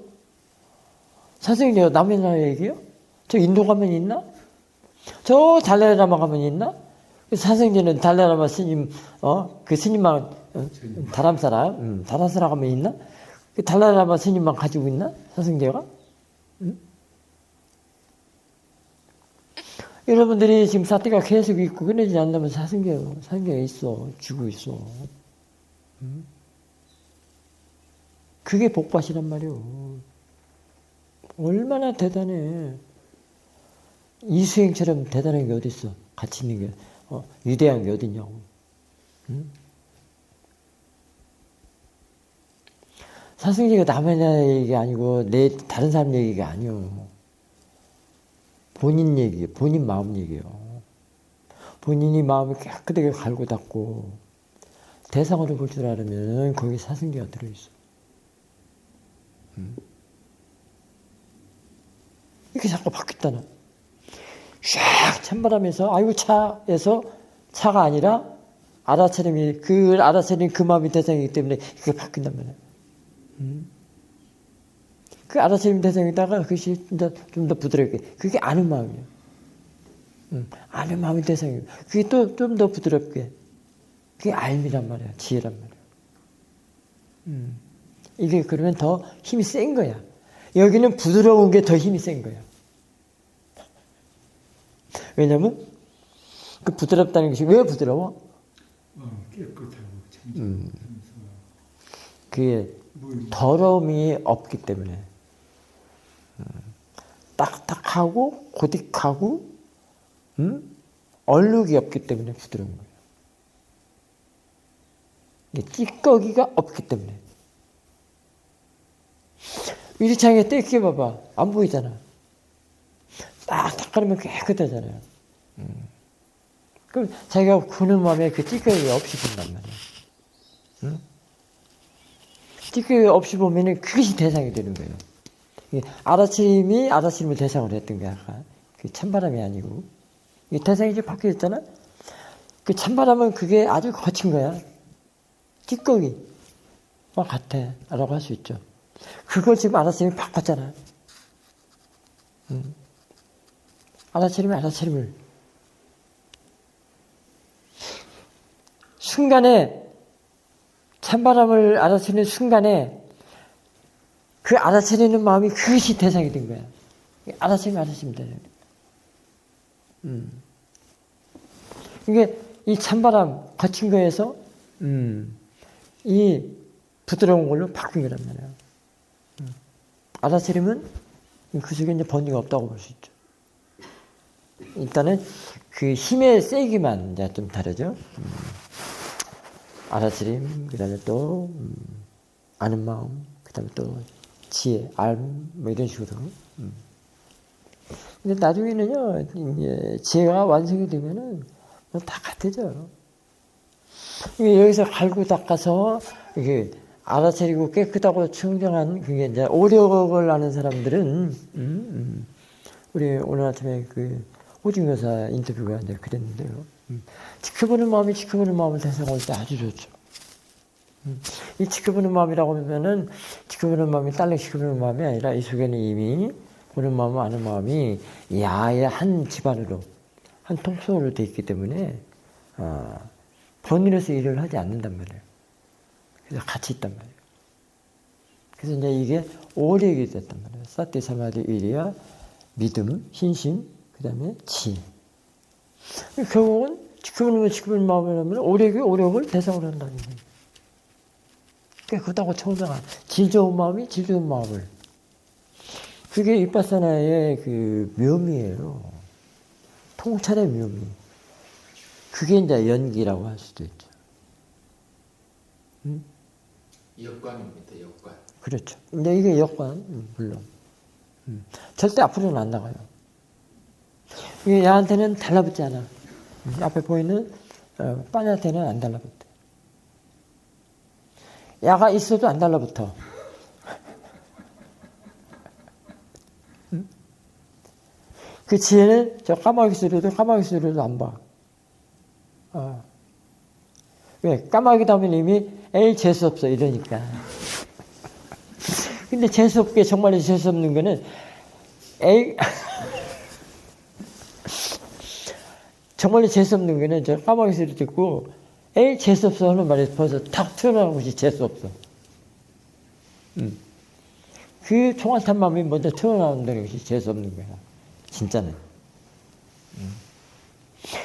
사성제가 남의 나라 얘기요? 저 인도 가면 있나? 저 달라라마 가면 있나? 사성제는 달라라마 스님, 그 스님만, 다람 사람 가면 있나? 그 달라라마 스님만 가지고 있나? 사성제가? 응? 여러분들이 지금 사태가 계속 있고 끊어지지 않는다면 사성제가 있어. 주고 있어. 응? 그게 복밭이란 말이오. 얼마나 대단해. 이수행처럼 대단한 게 어디 있어? 같이 있는 게, 위대한 게 어디 있냐고. 응? 사승제가 남의 얘기가 아니고 다른 사람 얘기가 아니요. 본인 얘기예요. 본인 마음 얘기예요. 본인이 마음을 깨끗하게 갈고 닦고 대상으로 볼 줄 알으면 거기 사승제가 들어있어. 이렇게 자꾸 바뀌었다나. 샥 찬바람에서 아이고 차에서 차가 아니라 알아차림이 그 마음이 대상이기 때문에 그게 바뀐단 말이야. 그 알아차림 대상에다가 그것이 좀 더 부드럽게 그게 아는 마음이야. 아는 마음이 대상이야. 그게 또 좀 더 부드럽게 그게 알미란 말이야. 지혜란 말이야. 이게 그러면 더 힘이 센 거야. 여기는 부드러운 게 더 힘이 센 거야. 왜냐면 그 부드럽다는 것이 왜 부드러워?
깨끗하고 청정하면서
그게 더러움이 없기 때문에 딱딱하고 고딕하고 얼룩이 없기 때문에 부드러운 거예요. 찌꺼기가 없기 때문에. 유리창에 떼끼 봐봐. 안 보이잖아. 딱 닦아내면 깨끗하잖아요. 그럼 자기가 구는 마음에 그 찌꺼기가 없이 본단 말이야. 찌꺼기가 없이 보면은 그것이 대상이 되는 거예요. 알아차림을 대상으로 했던 거야. 그 찬바람이 아니고. 대상이 이제 바뀌었잖아? 그 찬바람은 그게 아주 거친 거야. 찌꺼기와 같아. 라고 할 수 있죠. 그걸 지금 알아차림이 바꿨잖아. 알아차림을. 순간에, 찬바람을 알아차리는 순간에 그 알아차리는 마음이 그것이 대상이 된 거야. 알아차리면 되는 거야. 이게 이 찬바람 거친 거에서 이 부드러운 걸로 바꾼 거란 말이야. 알아차림은 그 속에 이제 번뇌가 없다고 볼 수 있죠. 일단은 그 힘의 세기만 이제 좀 다르죠. 알아차림, 그 다음에 또, 아는 마음, 그 다음에 또 지혜, 알, 뭐 이런 식으로. 근데 나중에는요, 이제 지혜가 완성이 되면은 뭐 다 같아져요. 여기서 갈고 닦아서 이게 알아차리고 깨끗하고 청정한 그게 이제 오력을 아는 사람들은 우리 오늘 아침에 그 호중 여사 인터뷰가 이제 그랬는데요. 지켜보는 마음이 지켜보는 마음을 대상할 때 아주 좋죠. 이 지켜보는 마음이라고 하면은 지켜보는 마음이 딸래 지켜보는 마음이 아니라 이 속에는 이미 보는 마음, 아는 마음이 야의 한 집안으로 한 통속으로 되어 있기 때문에 본인으로서 일을 하지 않는단 말이에요. 그래서 같이 있단 말이에요. 그래서 이제 이게 오력이 됐단 말이에요. 사티 사마디 위리야, 믿음, 신심, 그 다음에 지혜. 결국은 지켜보는 마음을 하면 오력을 대상으로 한다는 거예요. 깨끗하고 청정한 질 좋은 마음이 질 좋은 마음을. 그게 윗바사나의 그 묘미예요. 통찰의 묘미. 그게 이제 연기라고 할 수도 있죠.
역관입니다. 역관.
그렇죠. 근데 이게 역관, 물론. 절대 앞으로는 안 나가요. 이게 야한테는 달라붙지 않아. 앞에 보이는 빠냐한테는 안 달라붙어. 야가 있어도 안 달라붙어. 그 지혜는 저 까마귀 소리도 안 봐. 왜? 까마귀 다음에 이미 에이 재수없어 이러니까. 근데 재수없게 정말로 재수없는 거는 에이 정말로 재수없는 거는 저 까마귀 소리 듣고 에이 재수없어 하는 말에 벌써 탁 튀어나오는 것이 재수없어. 그 총알탄 마음이 먼저 튀어나온다는 것이 재수없는 거야. 진짜는.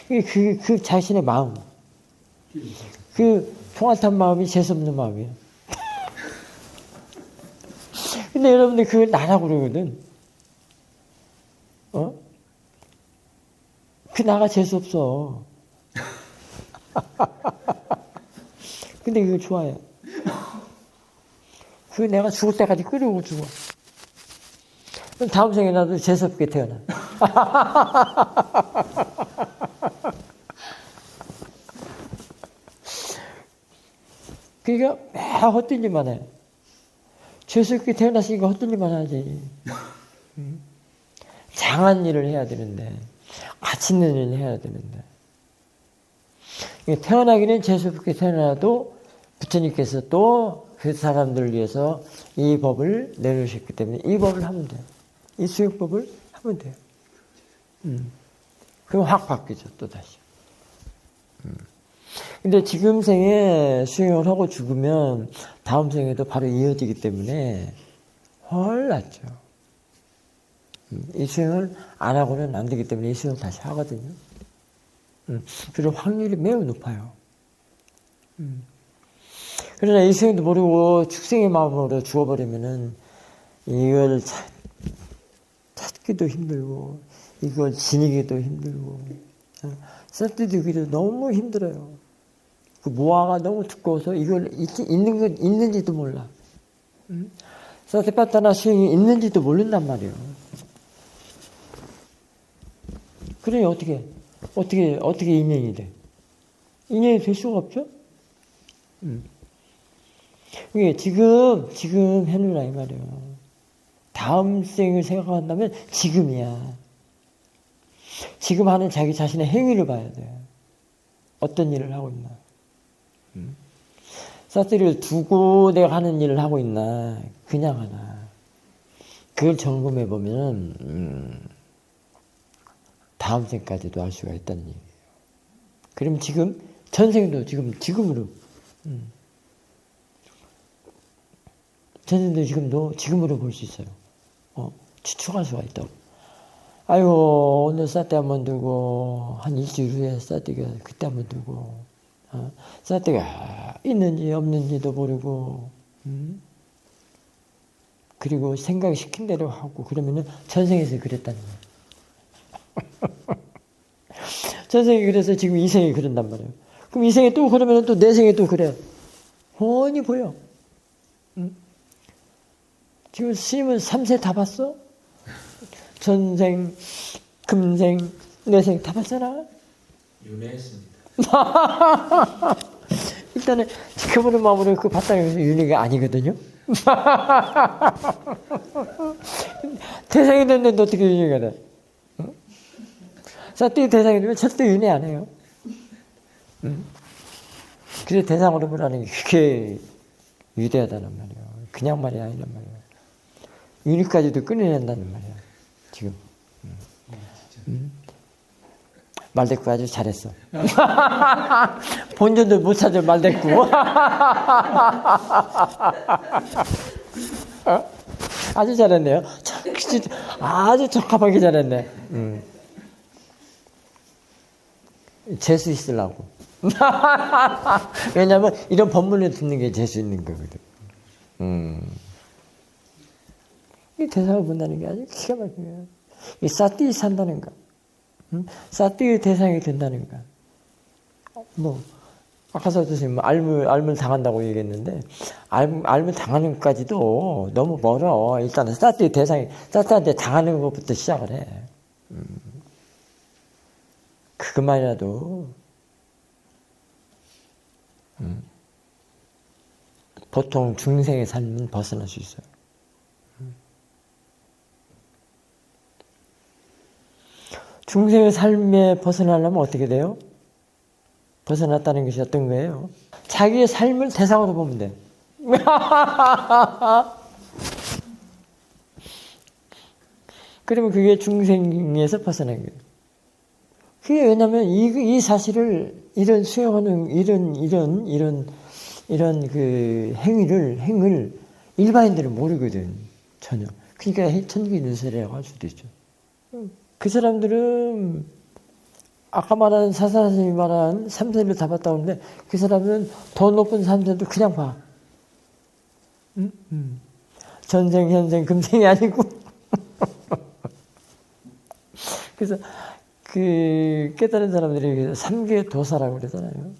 그 자신의 마음. 그 통할탄 마음이 재수없는 마음이에요. 근데 여러분들 그걸 나라고 그러거든. 그 나가 재수없어. 근데 그걸 좋아해. 그 내가 죽을 때까지 끌어오고 죽어. 그럼 다음 생에 나도 재수없게 태어나. 그러니까 막 헛짓만 해. 재수없게 태어났으니까 헛짓만 하지. 장한 일을 해야 되는데, 가치 있는 일을 해야 되는데. 태어나기는 재수없게 태어나도 부처님께서 또 그 사람들을 위해서 이 법을 내놓으셨기 때문에 이 법을 하면 돼요. 이 수행법을 하면 돼요. 그럼 확 바뀌죠, 또 다시. 근데 지금 생에 수행을 하고 죽으면 다음 생에도 바로 이어지기 때문에 훨 낫죠. 이 수행을 안 하고는 안 되기 때문에 이 수행을 다시 하거든요. 그리고 확률이 매우 높아요. 그러나 이 수행도 모르고 축생의 마음으로 죽어버리면은 이걸 찾기도 힘들고 이걸 지니기도 힘들고 쌀뜨기도 너무 힘들어요. 그 모아가 너무 두꺼워서 이걸 있는지도 몰라. 사티파타나 수행이 있는지도 모른단 말이에요. 그러니 어떻게 인연이 돼? 인연이 될 수가 없죠? 이게 지금 해놓으라 이 말이에요. 다음 생을 생각한다면 지금이야. 지금 하는 자기 자신의 행위를 봐야 돼. 어떤 일을 하고 있나. 사티를 두고 내가 하는 일을 하고 있나. 그냥 하나. 그걸 점검해 보면 다음 생까지도 할 수가 있다는 얘기예요. 그럼 지금 전생도 지금으로 전생도 지금으로 볼 수 있어요. 추측할 수가 있다고. 아이고 오늘 사티 한번 두고 한 일주일 후에 사티가 그때 한번 두고 사티가 있는지 없는지도 모르고 그리고 생각 시킨 대로 하고 그러면은 전생에서 그랬다는 거예요. 전생에 그래서 지금 이 생에 그런단 말이에요. 그럼 이 생에 또 그러면은 또 내 생에 또 그래. 훤히 보여. 응? 지금 스님은 3세 다 봤어? 전생, 금생, 내생 다 봤잖아?
윤회했습니다.
일단은 지켜보는 마음으로 그 봤다는 것은 윤회가 아니거든요? 대상이 됐는데 어떻게 윤회가 돼? 응? 사띠 대상이 되면 절대 윤회 안 해요. 응? 그래서 대상으로 보라는 게 그렇게 위대하다는 말이에요. 그냥 말이 아니란 말이에요. 윤회까지도 끊어낸다는 말이에요. 지금. 말대꾸 아주 잘했어. 본전도 못 찾을 말대꾸. 아주 잘했네요. 아주 적합하게 잘했네. 재수 있으려고. 왜냐하면 이런 법문을 듣는 게 재수 있는 거거든. 이 대상을 본다는 게 아주 기가 막혀요. 이 사띠 산다는 거. 사띠의 대상이 된다는 거. 뭐 아까 선생님 알물 당한다고 얘기했는데 알물 당하는 것까지도 너무 멀어. 일단은 사띠의 대상이 사띠한테 당하는 것부터 시작을 해. 그것만이라도 보통 중생의 삶은 벗어날 수 있어요. 중생의 삶에 벗어나려면 어떻게 돼요? 벗어났다는 것이 어떤 거예요? 자기의 삶을 대상으로 보면 돼. 그러면 그게 중생에서 벗어난 거예요. 그게 왜냐면 이 사실을 이런 수용하는 이런 그 행을 일반인들은 모르거든 전혀. 그러니까 천기 눈설이라고 할 수도 있죠. 그 사람들은 아까 말한 사사선생님이 말한 3세를 다 봤다고 하는데 그 사람은 더 높은 3세도 그냥 봐. 전생, 현생, 금생이 아니고. 그래서 그 깨달은 사람들이 3계 도사라고 그러잖아요.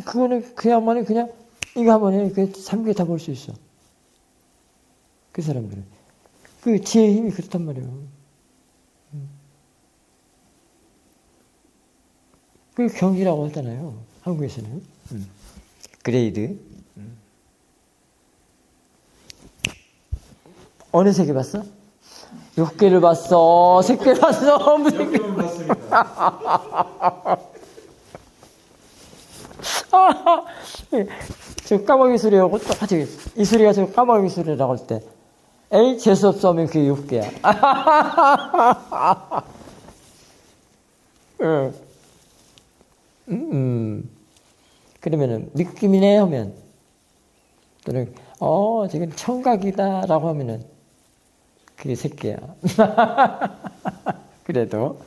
그거는 그 양반이 그냥 이거 하면 해. 그 3계 다 볼 수 있어. 그 사람들은. 그 지혜의 힘이 그렇단 말이에요. 그 경지라고 하잖아요. 한국에서는. 그레이드. 어느 세계 봤어? 6개를 봤어. 3개 봤어. 무슨 개
봤습니다.
저 까마귀 소리하고 똑같이 이 소리가 저 까마귀 소리라고 할 때 에이 재수없어 하면 그게 6개야. 그러면은 느낌이네 하면 또는 지금 청각이다라고 하면은 그게 3개야. 그래도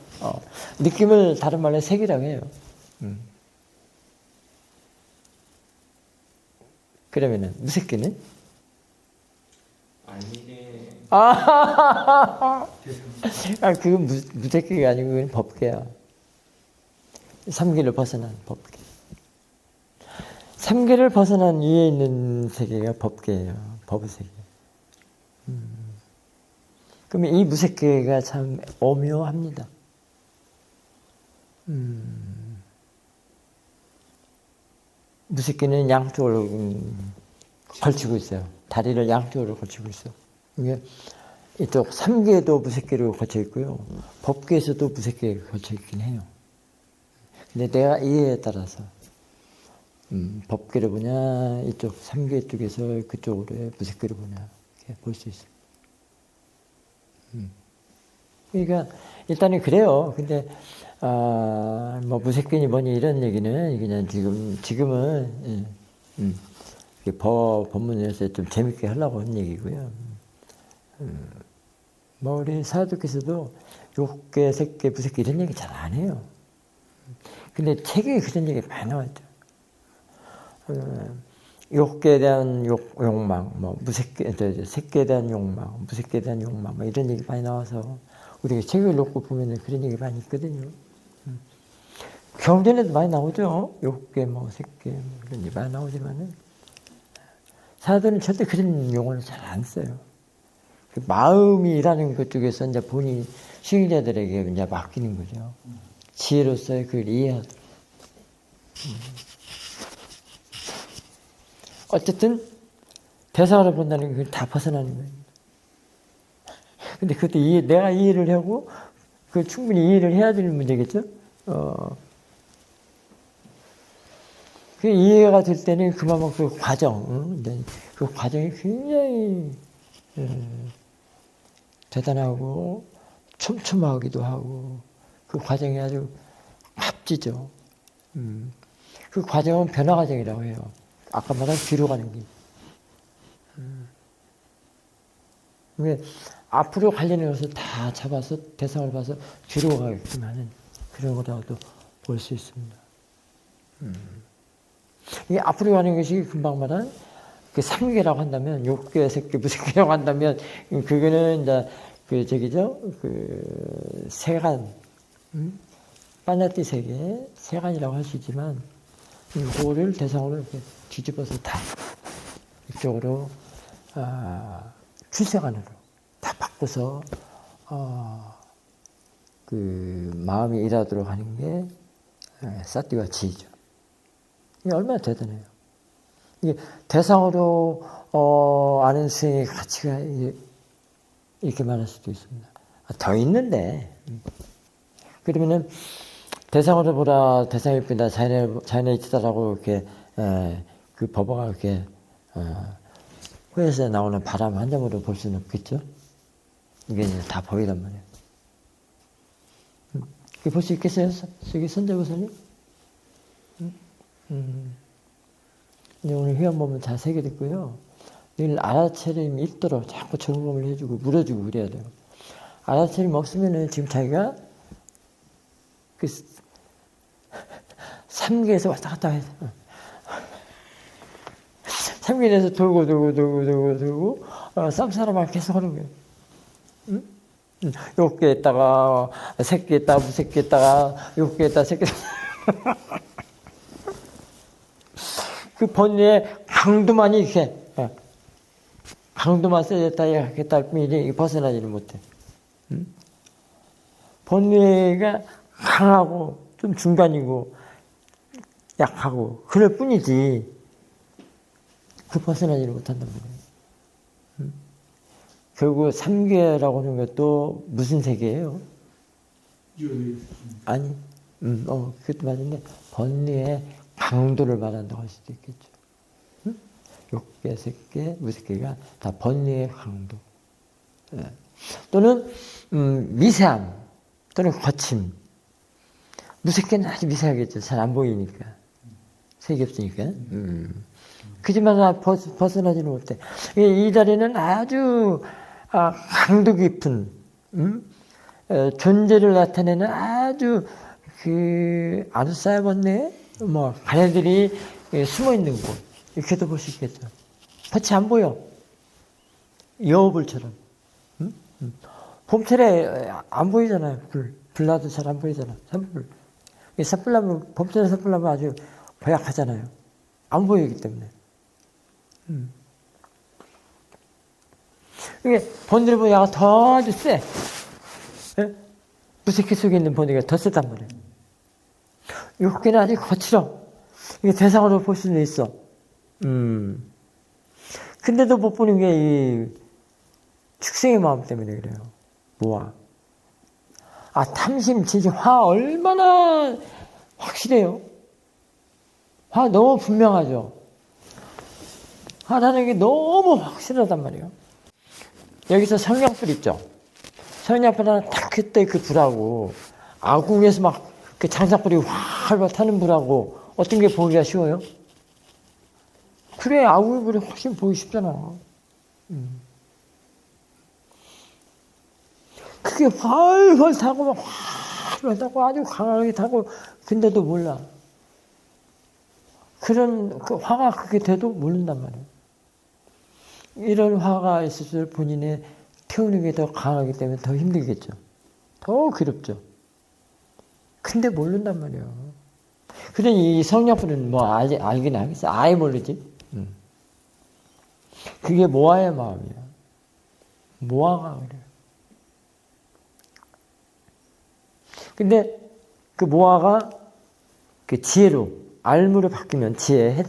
느낌을 다른 말로 색이라고 해요. 그러면은 무색기는?
아니네.
그건 무색기가 아니고 그건 법계야. 3계를 벗어난 법계. 3계를 벗어난 위에 있는 세계가 법계예요. 법의 세계. 그러면 이 무색계가 참 오묘합니다. 무색계는 양쪽으로 걸치고 있어요. 다리를 양쪽으로 걸치고 있어요. 이게 이쪽 3계도 무색계로 걸쳐 있고요. 법계에서도 무색계가 걸쳐 있긴 해요. 근데 내가 이해에 따라서 법계를 보냐, 이쪽 3계 쪽에서 그쪽으로 무색계를 보냐 이렇게 볼 수 있어요. 그러니까 일단은 그래요. 근데 뭐 무색견이 뭐니 이런 얘기는 그냥 지금은 법문에서 좀 재밌게 하려고 한 얘기고요. 뭐 우리 사도께서도 6개, 3개, 무색견 이런 얘기 잘 안 해요. 근데 책에 그런 얘기 많이 나왔죠. 욕계에 대한 욕망, 뭐 새끼에 대한 욕망, 무새끼에 대한 욕망, 뭐 이런 얘기 많이 나와서 우리가 책을 놓고 보면 그런 얘기 많이 있거든요. 경전에도 많이 나오죠. 욕계, 뭐 새끼, 뭐 이런 얘기 많이 나오지만은 사도는 절대 그런 용어를 잘 안 써요. 그 마음이라는 것 쪽에서 이제 본인 시행자들에게 이제 맡기는 거죠. 지혜로서의 그걸 이해하도록. 어쨌든 대상으로 본다는 게 다 벗어나는 거예요. 근데 그것도 내가 이해를 하고 그 충분히 이해를 해야 되는 문제겠죠. 그 이해가 될 때는 그만큼 그 과정, 그 과정이 굉장히 대단하고 촘촘하기도 하고 그 과정이 아주 값지죠. 그 과정은 변화 과정이라고 해요. 아까 말한 뒤로 가는 길. 앞으로 가려는 것을 다 잡아서 대상을 봐서 뒤로 가게끔 하는 그런 거라고도 볼 수 있습니다. 이게 앞으로 가는 것이 금방 말한 그 삼계라고 한다면, 욕계, 색계, 무색계라고 한다면, 그거는 이제 그 세간, 파나티 세계, 세간이라고 할 수 있지만, 그거를 대상으로 이렇게 뒤집어서 다 이쪽으로 출세관으로 다 바꿔서 그 마음이 일하도록 하는 게 사띠와 지죠. 이게 얼마나 대단해요. 이게 대상으로 아는 수행의 가치가 이렇게 많을 수도 있습니다. 더 있는데 그러면은 대상으로 보라, 대상이 있다, 자연에 있다라고 이렇게 그 법어가 이렇게 호에서 나오는 바람 한 점으로 볼 수는 없겠죠. 이게 이제 다 법이란 말이에요. 볼 수 있겠어요, 저기 선제고사님? 이제 오늘 회원 보면 잘 새겨듣고요. 늘 알아차림 있도록 자꾸 점검을 해주고 물어주고 그래야 돼요. 알아차림 없으면은 지금 자기가 그 3계에서 왔다 갔다 해서 3계에서 돌고 쌈싸라만 계속 하는 거예요. 응? 욕계 했다가 새끼 했다가 무새끼 했다가 욕계 했다가 새끼 그 번뇌의 강도만이 이렇게 강도만 세졌다 했다 할 뿐이지 벗어나지는 못해. 응? 번뇌가 강하고 좀 중간이고 약하고 그럴 뿐이지 그 벗어나지를 못한단 말이에요. 결국 3계라고 하는 것도 무슨 세계예요? 아니, 그것도 맞는데 번뇌의 강도를 말한다고 할 수도 있겠죠. 욕계, 색계, 무색계가 다 번뇌의 강도. 또는 미세함 또는 거침. 무색계는 아주 미세하겠죠. 잘 안 보이니까. 색이 없으니까. 그지만 벗어나지는 못해. 이 자리는 아주 강도 깊은 존재를 나타내는 아주 아주 쌓여봤네. 뭐 가래들이 숨어 있는 곳 이렇게도 볼 수 있겠죠. 빛이 안 보여. 여우불처럼. 봄철에 안 보이잖아요. 불나도 잘 안 보이잖아. 산불. 산불나무, 봄철에 산불나무 아주 고약하잖아요. 안 보이기 때문에. 이게 번뇌를 보니까 더 아주 세. 무색계 속에 있는 번뇌가 더 세단 말이에요. 욕계는 아주 거칠어. 이게 대상으로 볼 수는 있어. 근데도 못 보는 게 이 축생의 마음 때문에 그래요. 뭐야? 탐심, 진심, 화 얼마나 확실해요. 화 너무 분명하죠. 화라는 게 너무 확실하단 말이에요. 여기서 성냥불 있죠. 성냥불 하나 탁 했더니 그 불하고 아궁에서 막 그 장작불이 활발 타는 불하고 어떤 게 보기가 쉬워요? 그래, 아궁의 불이 훨씬 보기 쉽잖아. 그게 활활 타고 막 활활 타고 아주 강하게 타고 근데도 몰라. 그런 그 화가 그렇게 돼도 모른단 말이에요. 이런 화가 있을수록 본인의 태우는 게 더 강하기 때문에 더 힘들겠죠. 더 괴롭죠. 근데 모른단 말이에요. 그러니 이 성령불은 뭐 알긴 알겠어. 아예 모르지. 그게 모아의 마음이야. 모아가 그래요. 근데 그 모아가 그 지혜로 알무로 바뀌면 지혜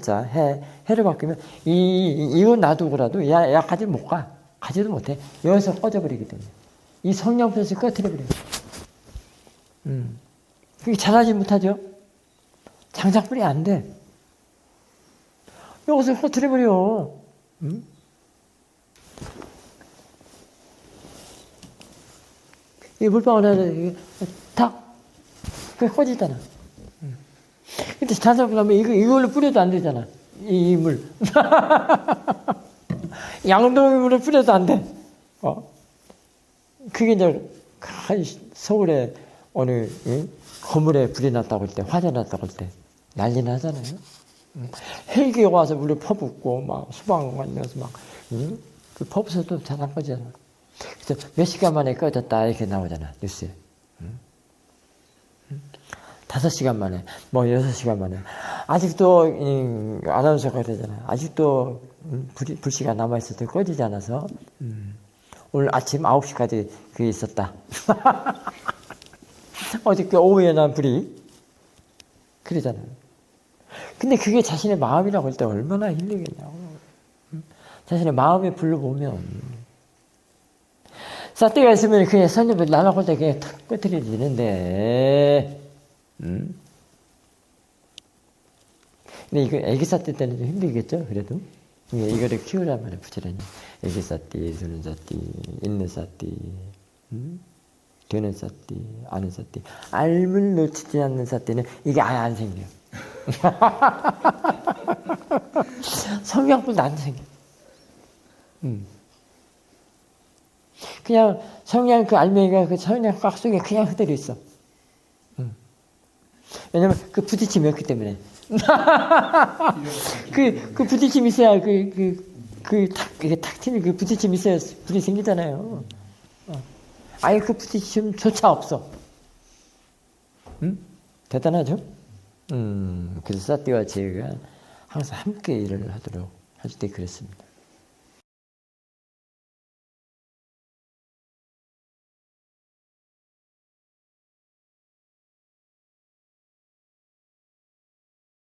해로 바뀌면 이거 놔두고라도 야 가지 못 가. 가지도 못해. 여기서 꺼져버리기 때문에 이 성령불에서 꺼트려버려요. 그게 잘하지 못하죠. 장작불이 안 돼. 여기서 꺼트려버려. 이 물방울 하나 탁 그게 꺼지잖아. 근데 장작불 하면 이걸로 뿌려도 안 되잖아. 이 물. 양동이 물을 뿌려도 안 돼. 그게 이제 서울에 어느 건물에 불이 났다고 할 때, 화재 났다고 할 때 난리 나잖아요. 헬기가 와서 물을 퍼붓고 막 소방 관련해서 막 그 퍼붓어도 잘 안 꺼지잖아. 그래서 몇 시간 만에 꺼졌다 이렇게 나오잖아 뉴스에. 5시간 만에, 뭐 6시간 만에. 아직도 아나운서가 그러잖아. 아직도 불씨가 남아있어도 꺼지지 않아서 오늘 아침 9시까지 그게 있었다. 어저께 오후에 난 불이 그러잖아요. 근데 그게 자신의 마음이라고 할 때 얼마나 힘들겠냐고. 자신의 마음에 불로 보면 삿대가 있으면 그냥 선녀불 날아갈 때 그냥 탁 꺼트려지는데 근데 이거 애기 삿대 때는 좀 힘들겠죠 그래도. 이거를 키우란 말이야 부지런히. 애기 삿띠, 두는 삿띠, 있는 삿띠, 되는 삿띠, 아는 삿띠. 알을 놓치지 않는 삿띠는 이게 아예 안 생겨. 성냥불도 안 생겨. 그냥 성냥 그 알맹이가 그 성냥 꽉 속에 그냥 그대로 있어. 왜냐면 그 부딪힘이 없기 때문에. 그 부딪힘이 있어야 이게 탁 튀는 그 부딪힘이 있어야 불이 생기잖아요. 아예 그 부딪힘조차 없어. 대단하죠? 그래서 삿띠와 지혜가 항상 함께 일을 하도록 할 때 그랬습니다.